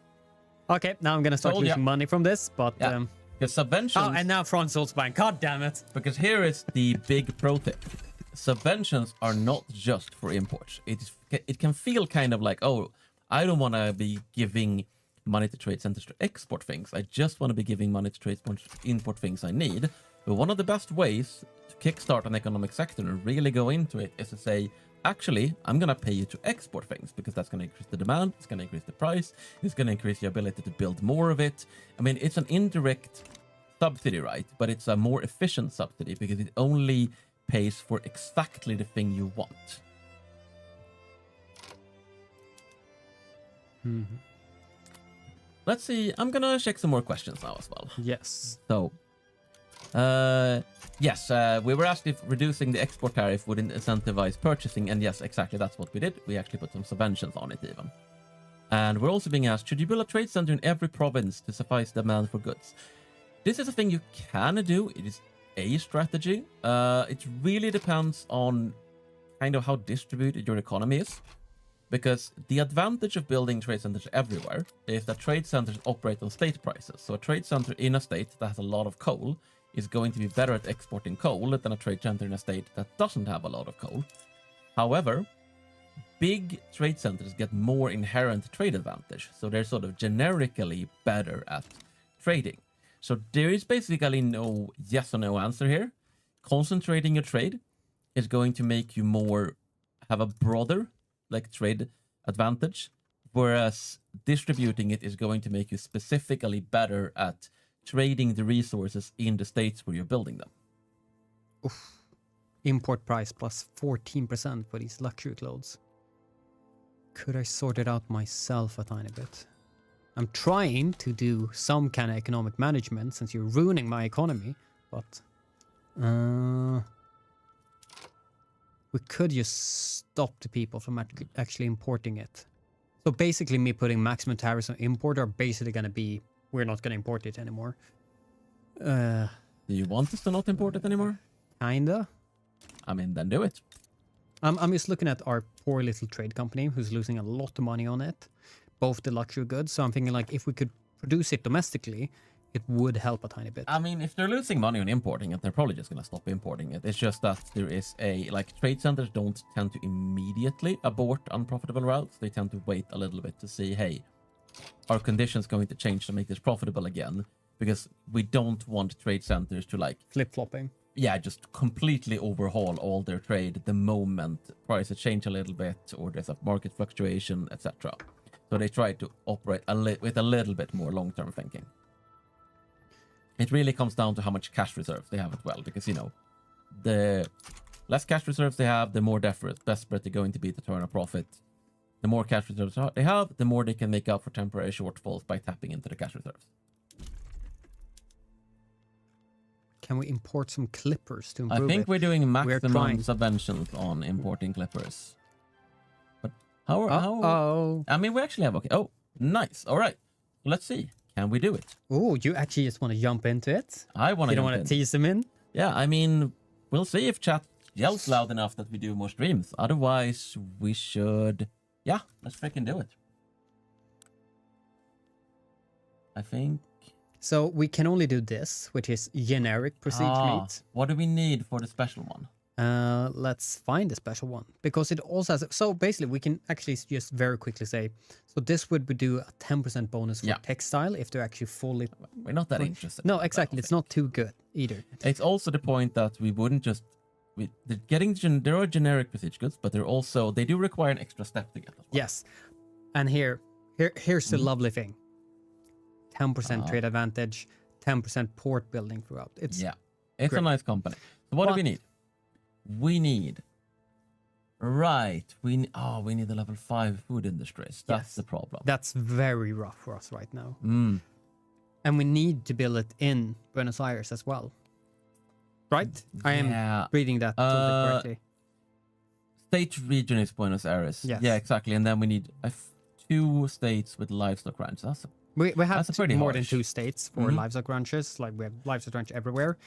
Okay, now I'm gonna start losing money from this, but because subventions. Oh, and now France starts buying. God damn it. Because here is the big pro tip. Subventions are not just for imports. It can feel kind of like, oh, I don't want to be giving money to trade centers to export things. I just want to be giving money to trade centers to import things I need. But one of the best ways to kickstart an economic sector and really go into it is to say, actually, I'm going to pay you to export things because that's going to increase the demand, it's going to increase the price, it's going to increase your ability to build more of it. I mean, it's an indirect subsidy, right? But it's a more efficient subsidy because it only pays for exactly the thing you want. Let's see. I'm going to check some more questions now as well. Yes. So, yes, we were asked if reducing the export tariff would incentivize purchasing, and yes, exactly, that's what we did. We actually put some subventions on it even. And we're also being asked, should you build a trade center in every province to suffice demand for goods? This is a thing you can do. It is a strategy. It really depends on kind of how distributed your economy is. Because the advantage of building trade centers everywhere is that trade centers operate on state prices. So a trade center in a state that has a lot of coal is going to be better at exporting coal than a trade center in a state that doesn't have a lot of coal. However, big trade centers get more inherent trade advantage. So they're sort of generically better at trading. So there is basically no yes or no answer here. Concentrating your trade is going to make you have a broader trade advantage, whereas distributing it is going to make you specifically better at trading the resources in the states where you're building them. Oof. Import price plus 14% for these luxury clothes. Could I sort it out myself a tiny bit? I'm trying to do some kind of economic management since you're ruining my economy, but we could just stop the people from actually importing it. So basically me putting maximum tariffs on import are basically going to be, we're not going to import it anymore. Do you want us to not import it anymore? Kinda. I mean, then do it. I'm just looking at our poor little trade company who's losing a lot of money on it. Both the luxury goods. So I'm thinking like if we could produce it domestically, it would help a tiny bit. I mean, if they're losing money on importing it, they're probably just going to stop importing it. It's just that there is trade centers don't tend to immediately abort unprofitable routes. They tend to wait a little bit to see, hey, are conditions going to change to make this profitable again? Because we don't want trade centers to flip-flopping. Yeah, just completely overhaul all their trade the moment prices change a little bit or there's a market fluctuation, etc. So they try to operate with a little bit more long-term thinking. It really comes down to how much cash reserves they have as well, because, the less cash reserves they have, the more desperate they're going to be to turn a profit. The more cash reserves they have, the more they can make up for temporary shortfalls by tapping into the cash reserves. Can we import some clippers to improve I think it? we're doing maximum trying. subventions on importing clippers. But how? Oh. I mean, we actually have okay. Oh, nice. All right. Let's see. Can we do it? Oh, you actually just want to jump into it? I want to. You don't want to tease them in? Yeah, I mean, we'll see if chat yells loud enough that we do more streams. Otherwise, we should. Yeah, let's freaking do it. I think. So we can only do this, which is generic prestige meat. What do we need for the special one? Let's find a special one because it also has. So basically, we can actually just very quickly say. So this would do a 10% bonus for textile if they're actually fully. We're not that interested. No, exactly. It's not too good either. It's also the point that we wouldn't just. They're getting there are generic prestige goods, but they do require an extra step to get as well. Yes, and here's the lovely thing. 10% trade advantage, 10% port building throughout. It's a nice company. So what do we need? We need we need the level 5 food industries. That's the problem. That's very rough for us right now. And we need to build it in Buenos Aires as well. Right? I am reading that totally correctly. State region is Buenos Aires. Yes. Yeah, exactly. And then we need 2 states with livestock ranches. We have more than harsh. 2 states for livestock ranches. Like we have livestock ranch everywhere.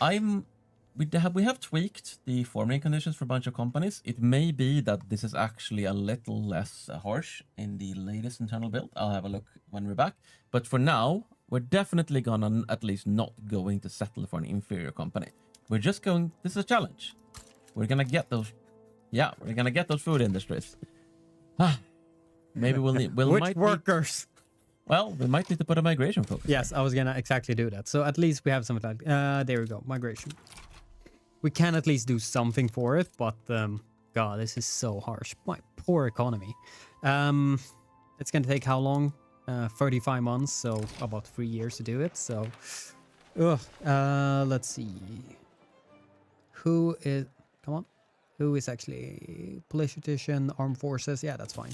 We have tweaked the farming conditions for a bunch of companies. It may be that this is actually a little less harsh in the latest internal build. I'll have a look when we're back. But for now, we're definitely gonna at least not going to settle for an inferior company. We're just going. This is a challenge. We're gonna get those. Yeah, we're gonna get those food industries. Maybe we'll need. Which workers? We might need to put a migration focus. Yes, I was gonna exactly do that. So at least we have something like there we go, migration. We can at least do something for it, but God, this is so harsh. My poor economy. It's gonna take how long? 35 months, so about 3 years to do it. So, let's see. Who is actually politician, armed forces? Yeah, that's fine.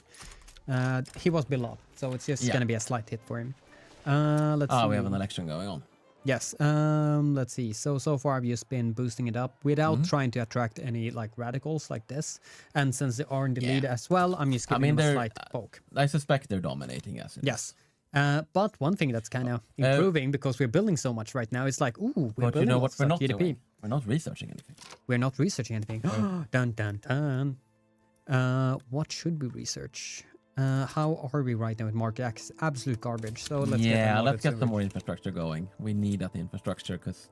He was below, so it's just gonna be a slight hit for him. Let's see. We have an election going on. Yes. Let's see. So far I've just been boosting it up without trying to attract any like radicals like this. And since they are in the lead as well, I'm just giving them a slight poke. I suspect they're dominating us. Yes. But one thing that's kind of improving because we're building so much right now is like, we're building you know what we're not GDP. doing? We're not researching anything. We're not researching anything. Dun dun dun. What should we research? How are we right now with market? Absolute garbage. So let's get some more infrastructure going. We need that infrastructure because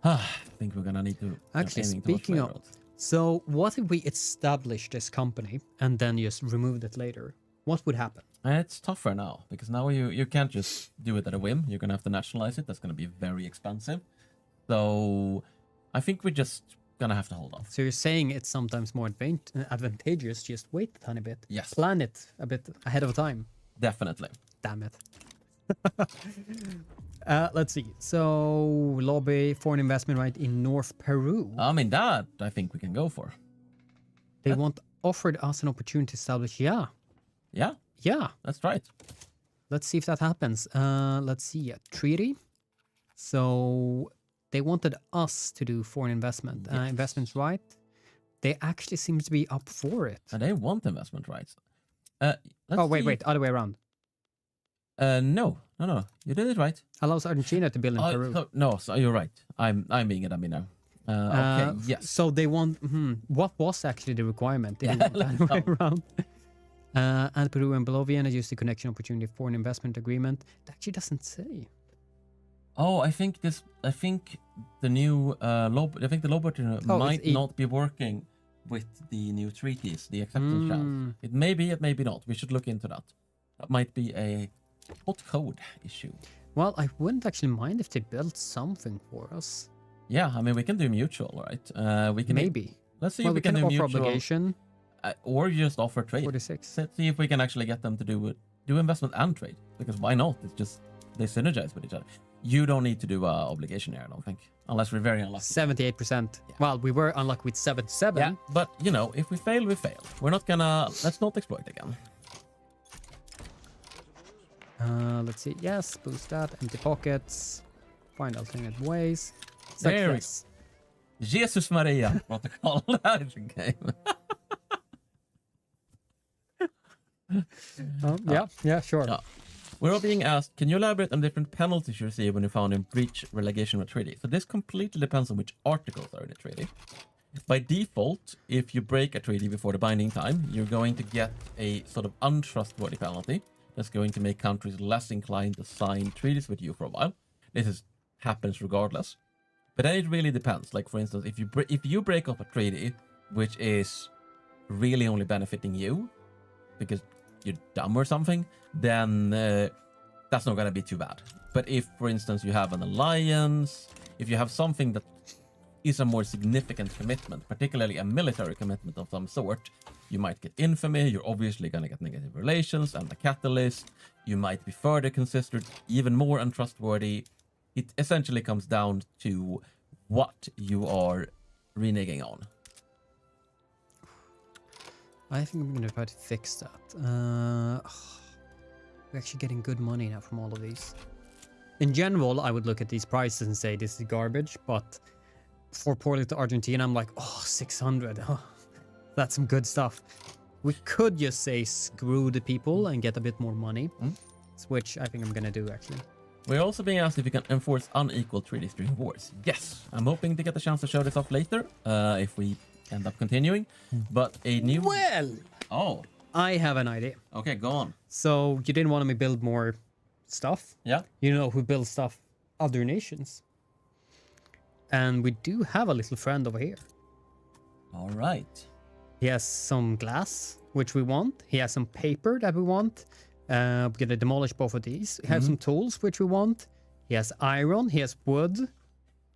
I think we're gonna need to. Actually, speaking of, so what if we establish this company and then just remove it later? What would happen? It's tougher now because now you can't just do it at a whim. You're gonna have to nationalize it. That's gonna be very expensive. So I think we're just gonna have to hold off. So you're saying it's sometimes more advantageous just wait a tiny bit. Yes. Plan it a bit ahead of time. Definitely. Damn it. Let's see. So lobby foreign investment right in North Peru. I mean that I think we can go for. They offered us an opportunity to establish. Yeah. That's right. Let's see if that happens. Let's see a treaty. So they wanted us to do foreign investment. Investments right. They actually seem to be up for it. And they want investment rights. Wait, other way around. No. You did it right. Allows Argentina to build in Peru. So you're right. I'm being a dummy now. Okay, yes. So they want. What was actually the requirement? They didn't want the other way around. And Peru and Bolivia used the connection opportunity for an investment agreement. It actually doesn't say. Oh, I think the new the law might not be working with the new treaties, the acceptance channels. It may be, it may be not. We should look into that. That might be a hot code issue. Well, I wouldn't actually mind if they built something for us. Yeah, I mean we can do mutual, right? We can maybe. Let's see if we can do offer mutual obligation. Or just offer trade. 46. Let's see if we can actually get them to do investment and trade. Because why not? It's just they synergize with each other. You don't need to do obligation here, I don't think. Unless we're very unlucky. 78%. Yeah. Well, we were unlucky with 77. Yeah, but if we fail, we fail. We're not gonna... Let's not exploit again. Let's see. Yes, boost that. Empty pockets. Find alternate ways. There we Success. Jesus Maria, what to call that game. Yeah, sure. Yeah. We're all being asked, can you elaborate on different penalties you receive when you found in breach relegation of a treaty? So this completely depends on which articles are in the treaty. By default, if you break a treaty before the binding time, you're going to get a sort of untrustworthy penalty that's going to make countries less inclined to sign treaties with you for a while. Happens regardless. But then it really depends. Like, for instance, if you break up a treaty which is really only benefiting you because you're dumb or something, then that's not going to be too bad. But if, for instance, you have an alliance, if you have something that is a more significant commitment, particularly a military commitment of some sort, you might get infamy, you're obviously going to get negative relations and a catalyst, you might be further considered even more untrustworthy. It essentially comes down to what you are reneging on. I think I'm gonna try to fix that. We're actually getting good money now from all of these. In general, I would look at these prices and say this is garbage, but for poor little Argentina, I'm like, oh, 600. Oh, that's some good stuff. We could just say screw the people and get a bit more money, which I think I'm gonna do actually. We're also being asked if we can enforce unequal treaties during wars. Yes, I'm hoping to get the chance to show this off later, if we end up continuing. But a new... Well! Oh. I have an idea. Okay, go on. So, you didn't want me to build more stuff? Yeah. You know who builds stuff? Other nations. And we do have a little friend over here. All right. He has some glass, which we want. He has some paper that we want. We're gonna demolish both of these. He has some tools, which we want. He has iron. He has wood.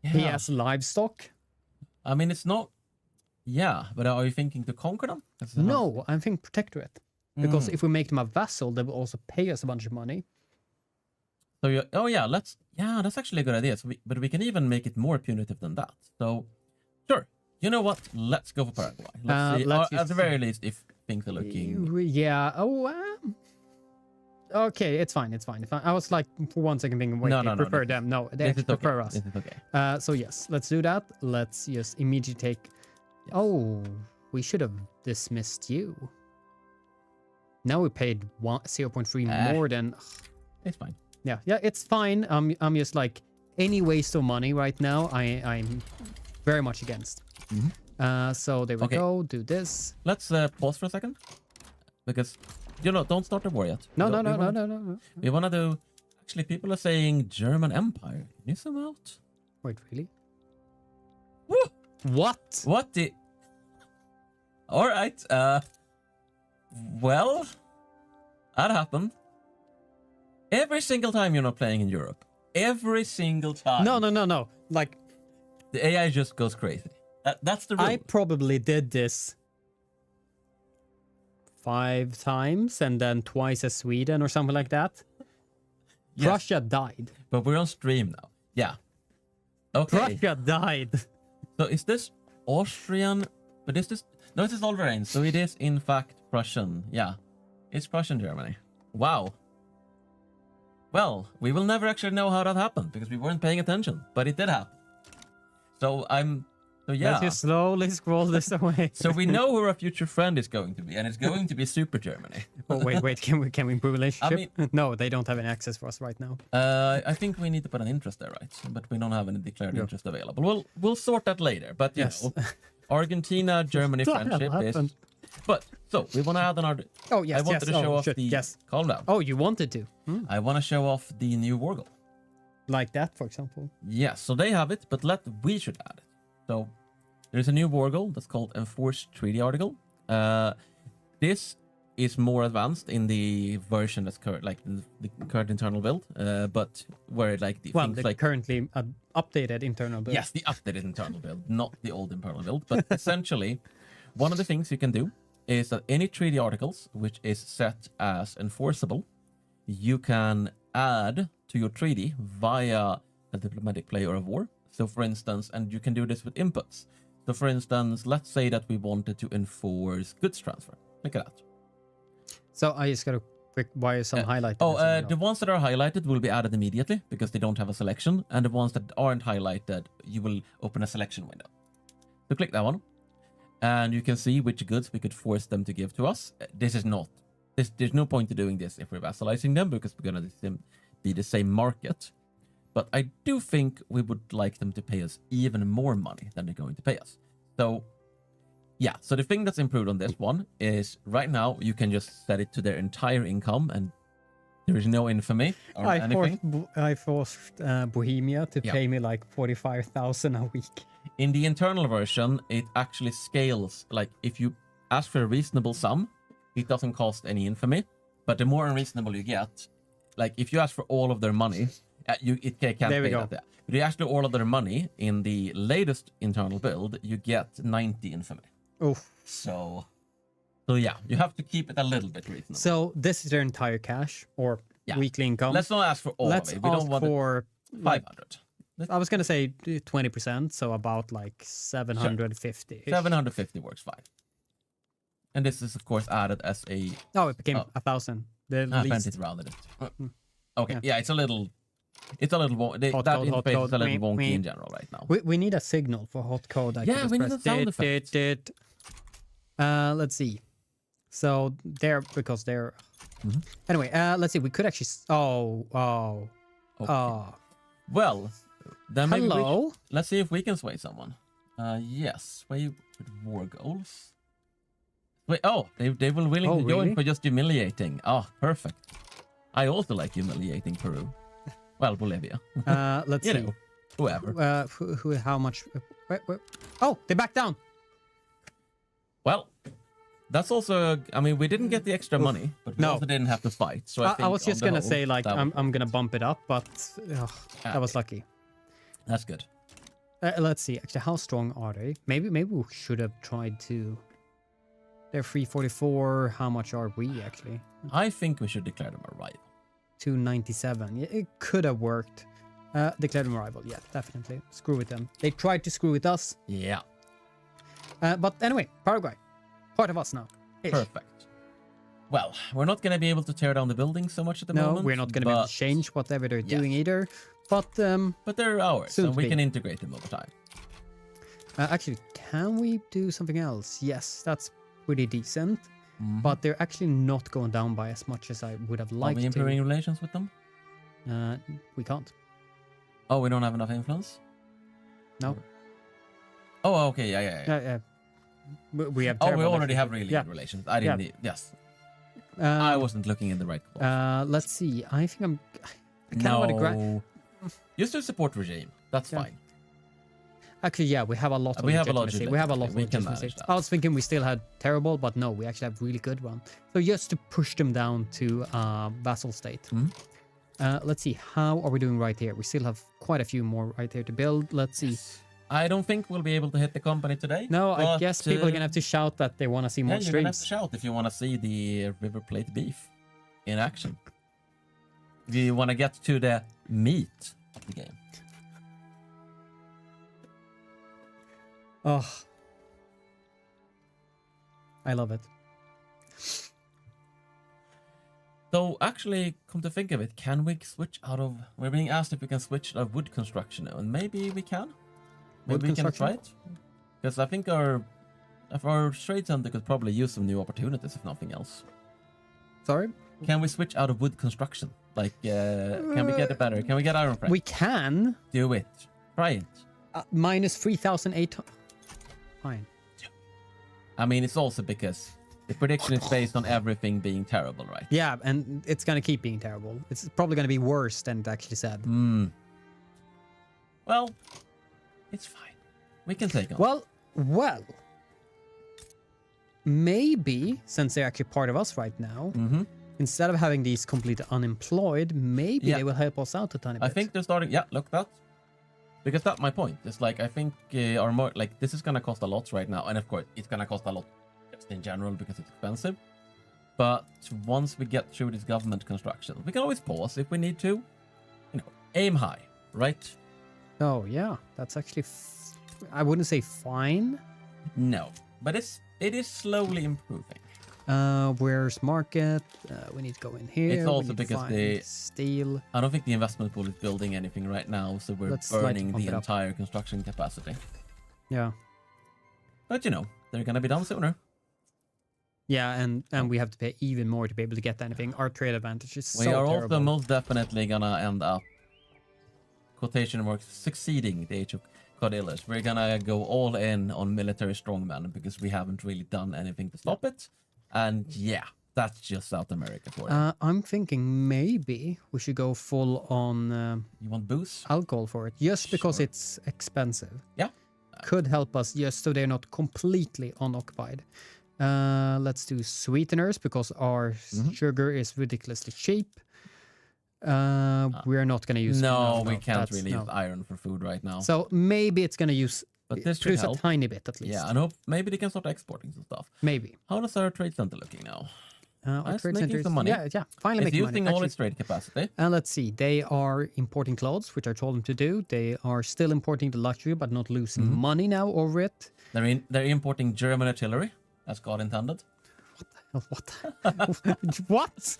Yeah. He has livestock. I mean, it's not... Yeah, but are you thinking to conquer them? No, I think protectorate. Because if we make them a vassal, they will also pay us a bunch of money. So you... Oh, yeah, let's... Yeah, that's actually a good idea. So but we can even make it more punitive than that. So, sure. You know what? Let's go for Paraguay. Let's see. At the very least, if things are looking... Yeah. Oh, okay, it's fine. It's fine. I was like, for 1 second thinking, wait, they prefer them. No, they actually prefer us. This is okay. So yes, let's do that. Let's just immediately take... Yes. Oh, we should have dismissed you. Now we paid 0.3 more than... It's fine. Yeah, it's fine. I'm just like, any waste of money right now, I'm very much against. So there we go. Do this. Let's pause for a second. Because... You know, don't start the war yet. No. We want to do... Actually, people are saying German Empire. Can you zoom out? Wait, really? Woo! What? What the... All right. Well, that happened. Every single time you're not playing in Europe. Every single time. No. Like... The AI just goes crazy. That's the rule. I probably did this 5 times and then twice as Sweden or something like that. Yes. Prussia died. But we're on stream now. Yeah. Okay. Prussia died. So is this Austrian? But is this... No, this is Olverain. So it is in fact Prussian. Yeah. It's Prussian Germany. Wow. Well, we will never actually know how that happened because we weren't paying attention. But it did happen. So yeah. Let's just slowly scroll this away. So we know who our future friend is going to be, and it's going to be Super Germany. Oh wait, can we improve relationship? I mean, no, they don't have any access for us right now. I think we need to put an interest there, right? But we don't have any declared interest available. We'll sort that later. But you know, Argentina, Germany friendship is. But so we want to add another. Oh yes, I wanted to show off the. Yes. Calm down. Oh, you wanted to. I want to show off the new war goal. Like that, for example. Yes, so they have it, but we should add it. So there's a new war goal that's called Enforced Treaty Article. This is more advanced in the version that's current, like the current internal build, but where like the things the like currently updated internal build. Yes, the updated internal build, not the old internal build. But essentially, one of the things you can do is that any treaty articles which is set as enforceable, you can add to your treaty via a diplomatic play or a war. So for instance, and you can do this with inputs. So for instance, let's say that we wanted to enforce goods transfer. Look at that. So I just gotta Why is some highlighted? Oh, and some the not? ones that are highlighted will be added immediately because they don't have a selection, and the ones that aren't highlighted, you will open a selection window. So click that one, and you can see which goods we could force them to give to us. This is not. There's no point to doing this if we're vassalizing them because we're gonna be the same market. But I do think we would like them to pay us even more money than they're going to pay us. So, yeah. So the thing that's improved on this one is right now you can just set it to their entire income and there is no infamy or anything. I forced Bohemia to pay me like 45,000 a week. In the internal version, it actually scales. Like if you ask for a reasonable sum, it doesn't cost any infamy. But the more unreasonable you get, like if you ask for all of their money, it can't pay that. But if you ask for all of their money in the latest internal build, you get 90 infamy. Oh. So yeah, you have to keep it a little bit reasonable. So this is their entire cash or weekly income. Let's not ask for all Let's of it. We don't want for 500. I was gonna say 20%, so about like 750. 750 works fine. And this is of course added as a. Oh, it became 1,000. The least. It's rounded it. Okay, yeah, it's a little. That interface is a little wonky in general right now. We need a signal for hot code. Yeah, we need a sound effect. Let's see. So because they're. Anyway, let's see. We could actually. Well, then maybe hello. Let's see if we can sway someone. Yes, sway with war goals. Wait, they will willing to join for just humiliating. Oh, perfect. I also like humiliating Peru. Well, Bolivia. Let's see. Whoever. How much? Oh, they backed down. Well, that's also. I mean, we didn't get the extra money, but we also didn't have to fight. So I was just gonna say like I'm gonna bump it up, but that was lucky. That's good. Let's see. Actually, how strong are they? Maybe we should have tried to. They're 344. How much are we actually? I think we should declare them a rival. 297. It could have worked. Declare them a rival. Yeah, definitely. Screw with them. They tried to screw with us. Yeah. But anyway, Paraguay. Part of us now. Perfect. Well, we're not going to be able to tear down the building so much at the moment. No, we're not going to be able to change whatever they're doing either. But they're ours, and we can integrate them over time. Actually, can we do something else? Yes, that's pretty decent. But they're actually not going down by as much as I would have liked to. Are we improving relations with them? We can't. Oh, we don't have enough influence? No. Oh, okay, yeah. We have. We already have really good relations. I didn't. Yes. I wasn't looking in the right place. Let's see. I think I kind of want to grab. Just to support regime. That's fine. Actually, yeah, we have a lot of legitimacy. We have a lot of legitimacy. I was thinking we still had terrible, but no, we actually have really good one. So just to push them down to vassal state. Let's see. How are we doing right here? We still have quite a few more right here to build. Let's see. I don't think we'll be able to hit the company today. No, I guess people are going to have to shout that they want to see more streams. You're going to have to shout if you want to see the River Plate beef in action. If you want to get to the meat of the game. Oh, I love it. So actually, come to think of it, can we switch out of... We're being asked if we can switch out of wood construction now, and maybe we can. Maybe we can try it. Because I think our trade center could probably use some new opportunities, if nothing else. Sorry? Can we switch out of wood construction? Like, can we get it better? Can we get iron frame? We can. Do it. Try it. Minus 3,800. Fine. I mean, it's also because the prediction is based on everything being terrible, right? Yeah, and it's going to keep being terrible. It's probably going to be worse than it actually said. Well, it's fine. We can take on. Well. Maybe, since they're actually part of us right now, instead of having these completely unemployed, maybe they will help us out a tiny bit. I think they're starting... Yeah, look that. Because that's my point. It's like, I think this is going to cost a lot right now. And of course, it's going to cost a lot just in general because it's expensive. But once we get through this government construction, we can always pause if we need to. Aim high, right? Oh, yeah. That's actually... I wouldn't say fine. No, but it is slowly improving. Where's market? We need to go in here. It's We also need to because find steel. I don't think the investment pool is building anything right now, so we're Let's slightly burning pump the it up. entire construction capacity. Yeah. But you know, they're gonna be done sooner. Yeah, and we have to pay even more to be able to get anything. Our trade advantage is We so are terrible. also most definitely gonna end up quotation marks succeeding the age of Cordillers. We're gonna go all in on military strongman because we haven't really done anything to stop it. And yeah, that's just South America for you. I'm thinking maybe we should go full on You want booze? alcohol for it, just because Sure. it's expensive. Yeah. Could help us just so they're not completely unoccupied. Let's do sweeteners because our sugar is ridiculously cheap. We're not going to use. No, we can't that's- really no. use iron for food right now. So maybe it's going to use. But this should produce a help. tiny bit at least. Yeah, I know. Maybe they can start exporting some stuff. Maybe. How does our trade center looking now? Our It's trade making center is- some money. Yeah, finally It's making using money. all Actually, its trade capacity. and let's see, they are importing clothes, which I told them to do. They are still importing the luxury, but not losing money now over it. They're importing German artillery, as God intended. What? What?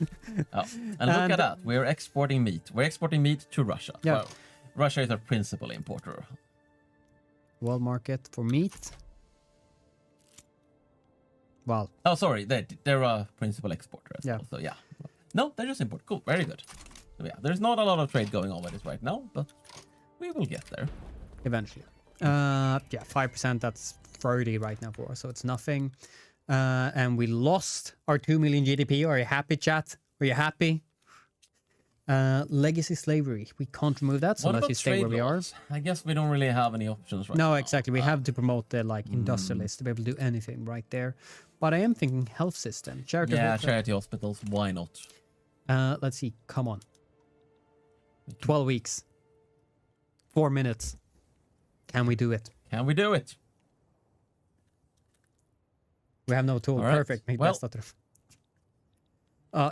Oh. And look And- at that. We're exporting meat. We're exporting meat to Russia. Yeah. Well, Russia is our principal importer. World market for meat. Well, Oh, sorry. They're a principal exporter as Yeah. well. So, yeah. No, they just import. Cool. Very good. So, yeah, there's not a lot of trade going on with this right now, but we will get there. eventually. Yeah, 5%. That's 30 right now for us, so it's nothing. And we lost our 2 million GDP. Are you happy, chat? Are you happy? Legacy slavery. We can't remove that, so What let's about just stay where trade we are. laws? I guess we don't really have any options right now. No, exactly. We have to promote the industrialists to be able to do anything right there. But I am thinking health system. Charity. Yeah, charity hospitals. Why not? Let's see. Come on. 12 weeks. 4 minutes. Can we do it? Can we do it? We have no tool. All right. Perfect. Maybe Well- that's not enough.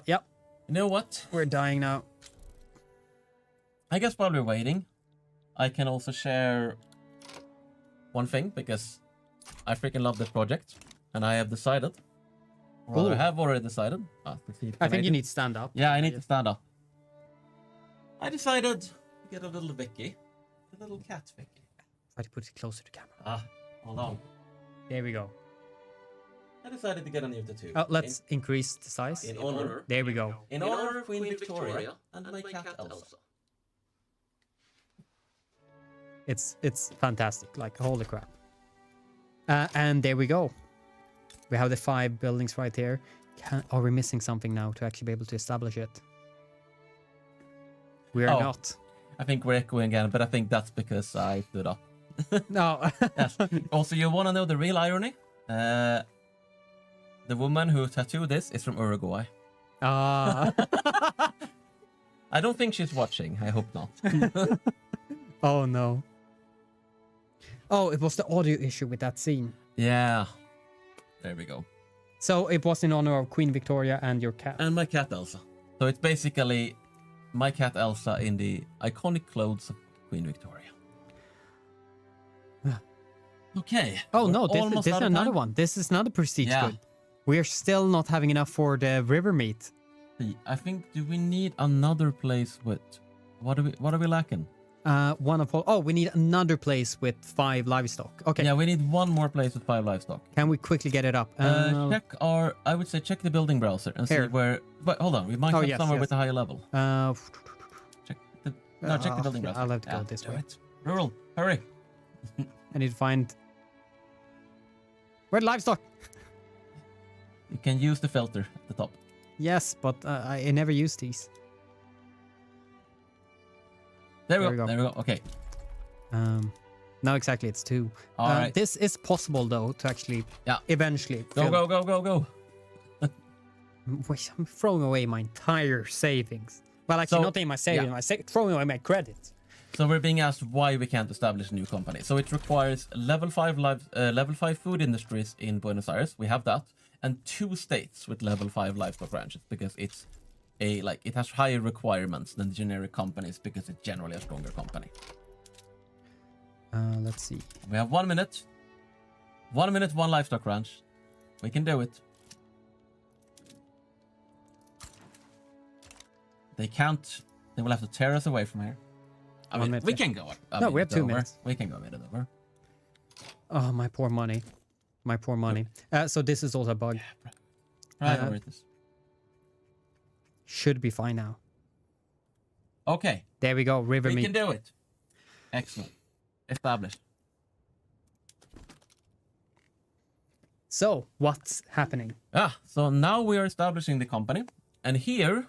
Yep. You know what? We're dying now. I guess while we're waiting, I can also share one thing because I freaking love this project and I have decided, or rather Ooh. I have already decided. To see if I I think made you it. need to stand up. Yeah, I need to stand up. I decided to get a little Vicky, a little cat Vicky. Try to put it closer to camera. Hold on. There we go. I decided to get a new tattoo. Oh, let's increase the size. in honor. There we go. In honor of Queen Victoria and my cat Elsa. It's fantastic. Like, holy crap. And there we go. We have the 5 buildings right here. Are we missing something now to actually be able to establish it? We are Oh. not. I think we're echoing again, but I think that's because I stood up. No. Yes. Also, you want to know the real irony? The woman who tattooed this is from Uruguay. Ah. I don't think she's watching. I hope not. Oh, no. Oh, it was the audio issue with that scene. Yeah. There we go. So it was in honor of Queen Victoria and your cat. And my cat Elsa. So it's basically my cat Elsa in the iconic clothes of Queen Victoria. Okay. Oh, we're no, almost this is out of another time. one. This is another prestige Yeah. good. We're still not having enough for the river meat. I think, do we need another place with... What are we lacking? We need another place with 5 livestock. Okay. Yeah, we need one more place with 5 livestock. Can we quickly get it up? I would say check the building browser and Here. see where... But hold on, we might Oh, have yes, somewhere yes. with a higher level. Check the building browser. I'll have to go Yeah, this do way. it. Rural, hurry. I need to find... Where livestock? You can use the filter at the top. Yes, but I never use these. There There we we go. go. There we go. Okay. No, exactly, it's 2. All right. This is possible, though, to actually Yeah. eventually... Go, fill- go, go, go, go. Wait, I'm throwing away my entire savings. Well, actually, So- not in my savings. yeah. Throwing away my credit. So we're being asked why we can't establish a new company. So it requires level 5 food industries in Buenos Aires. We have that, and 2 states with level 5 livestock ranches because it has higher requirements than generic companies because it's generally a stronger company. Let's see. We have 1 minute. 1 minute, 1 livestock ranch. We can do it. They can't. They will have to tear us away from here. I mean, we can go. No, we have 2 minutes. We can go a minute over. Oh, my poor money. My poor money. So this is also a bug. Priorities. Should be fine now. Okay. There we go. River We meat. can do it. Excellent. Established. So what's happening? So now we are establishing the company. And here,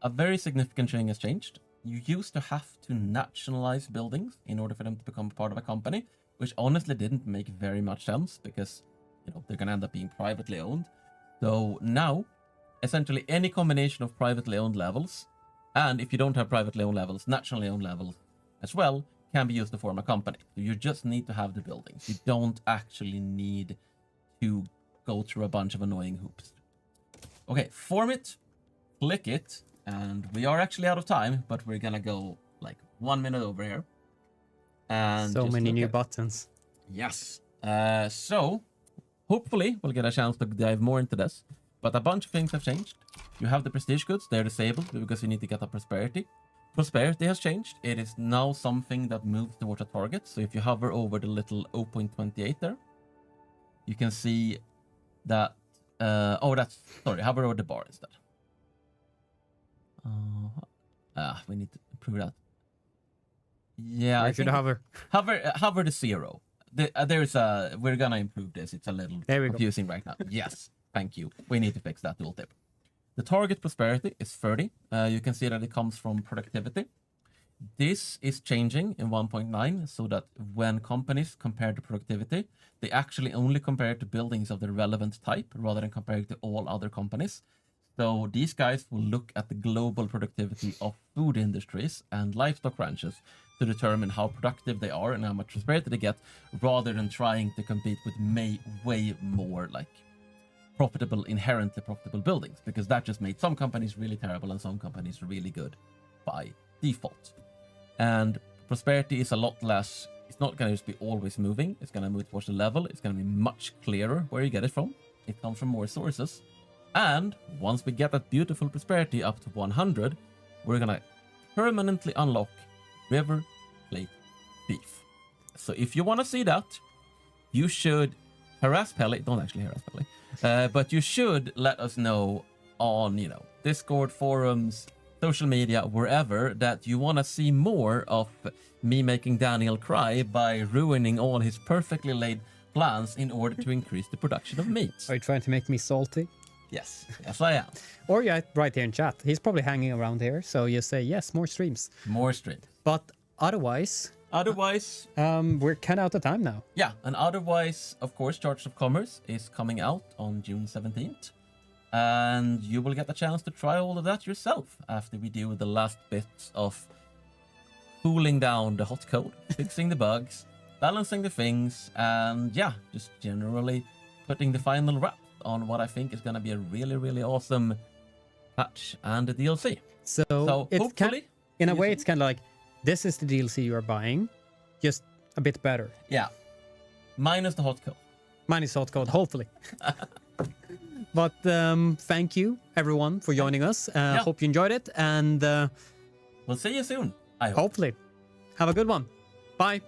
a very significant thing has changed. You used to have to nationalize buildings in order for them to become part of a company, which honestly didn't make very much sense because, they're going to end up being privately owned. So now, essentially any combination of privately owned levels, and if you don't have privately owned levels, nationally owned levels as well, can be used to form a company. So you just need to have the buildings. You don't actually need to go through a bunch of annoying hoops. Okay, form it, click it, and we are actually out of time, but we're gonna go like 1 minute over here. And so many new buttons. Yes. So hopefully we'll get a chance to dive more into this. But a bunch of things have changed. You have the prestige goods, they're disabled because you need to get a prosperity. Prosperity has changed. It is now something that moves towards a target. So if you hover over the little 0.28 there, you can see that, hover over the bar instead. We need to improve that. Yeah, I should hover. Hover the 0. We're gonna improve this. It's a little confusing right now. Yes, thank you. We need to fix that tooltip. The target prosperity is 30. You can see that it comes from productivity. This is changing in 1.9 so that when companies compare the productivity, they actually only compare it to buildings of the relevant type rather than compare it to all other companies. So these guys will look at the global productivity of food industries and livestock ranches to determine how productive they are and how much prosperity they get, rather than trying to compete with way more like inherently profitable buildings, because that just made some companies really terrible and some companies really good by default. And prosperity is a lot less. It's not going to just be always moving. It's going to move towards the level. It's going to be much clearer where you get it from. It comes from more sources. And once we get that beautiful prosperity up to 100, we're going to permanently unlock river plate beef. So if you want to see that, you should harass Pele. Don't actually harass Pele. But you should let us know on, Discord, forums, social media, wherever, that you want to see more of me making Daniel cry by ruining all his perfectly laid plans in order to increase the production of meat. Are you trying to make me salty? Yes, I am. Or yeah, right here in chat. He's probably hanging around here, so you say yes, more streams. More streams. But otherwise, we're kind of out of time now. Yeah, and otherwise, of course, Charters of Commerce is coming out on June 17th. And you will get the chance to try all of that yourself after we do the last bits of cooling down the hot code, fixing the bugs, balancing the things, and yeah, just generally putting the final wrap on what I think is going to be a really awesome patch and a DLC. So it's hopefully, in a way, it's kind of like, this is the DLC you are buying, just a bit better. Yeah, minus the hot code. Minus hot code, hopefully. But thank you, everyone, for joining us. Hope you enjoyed it, and we'll see you soon, I hope. Hopefully. Have a good one. Bye.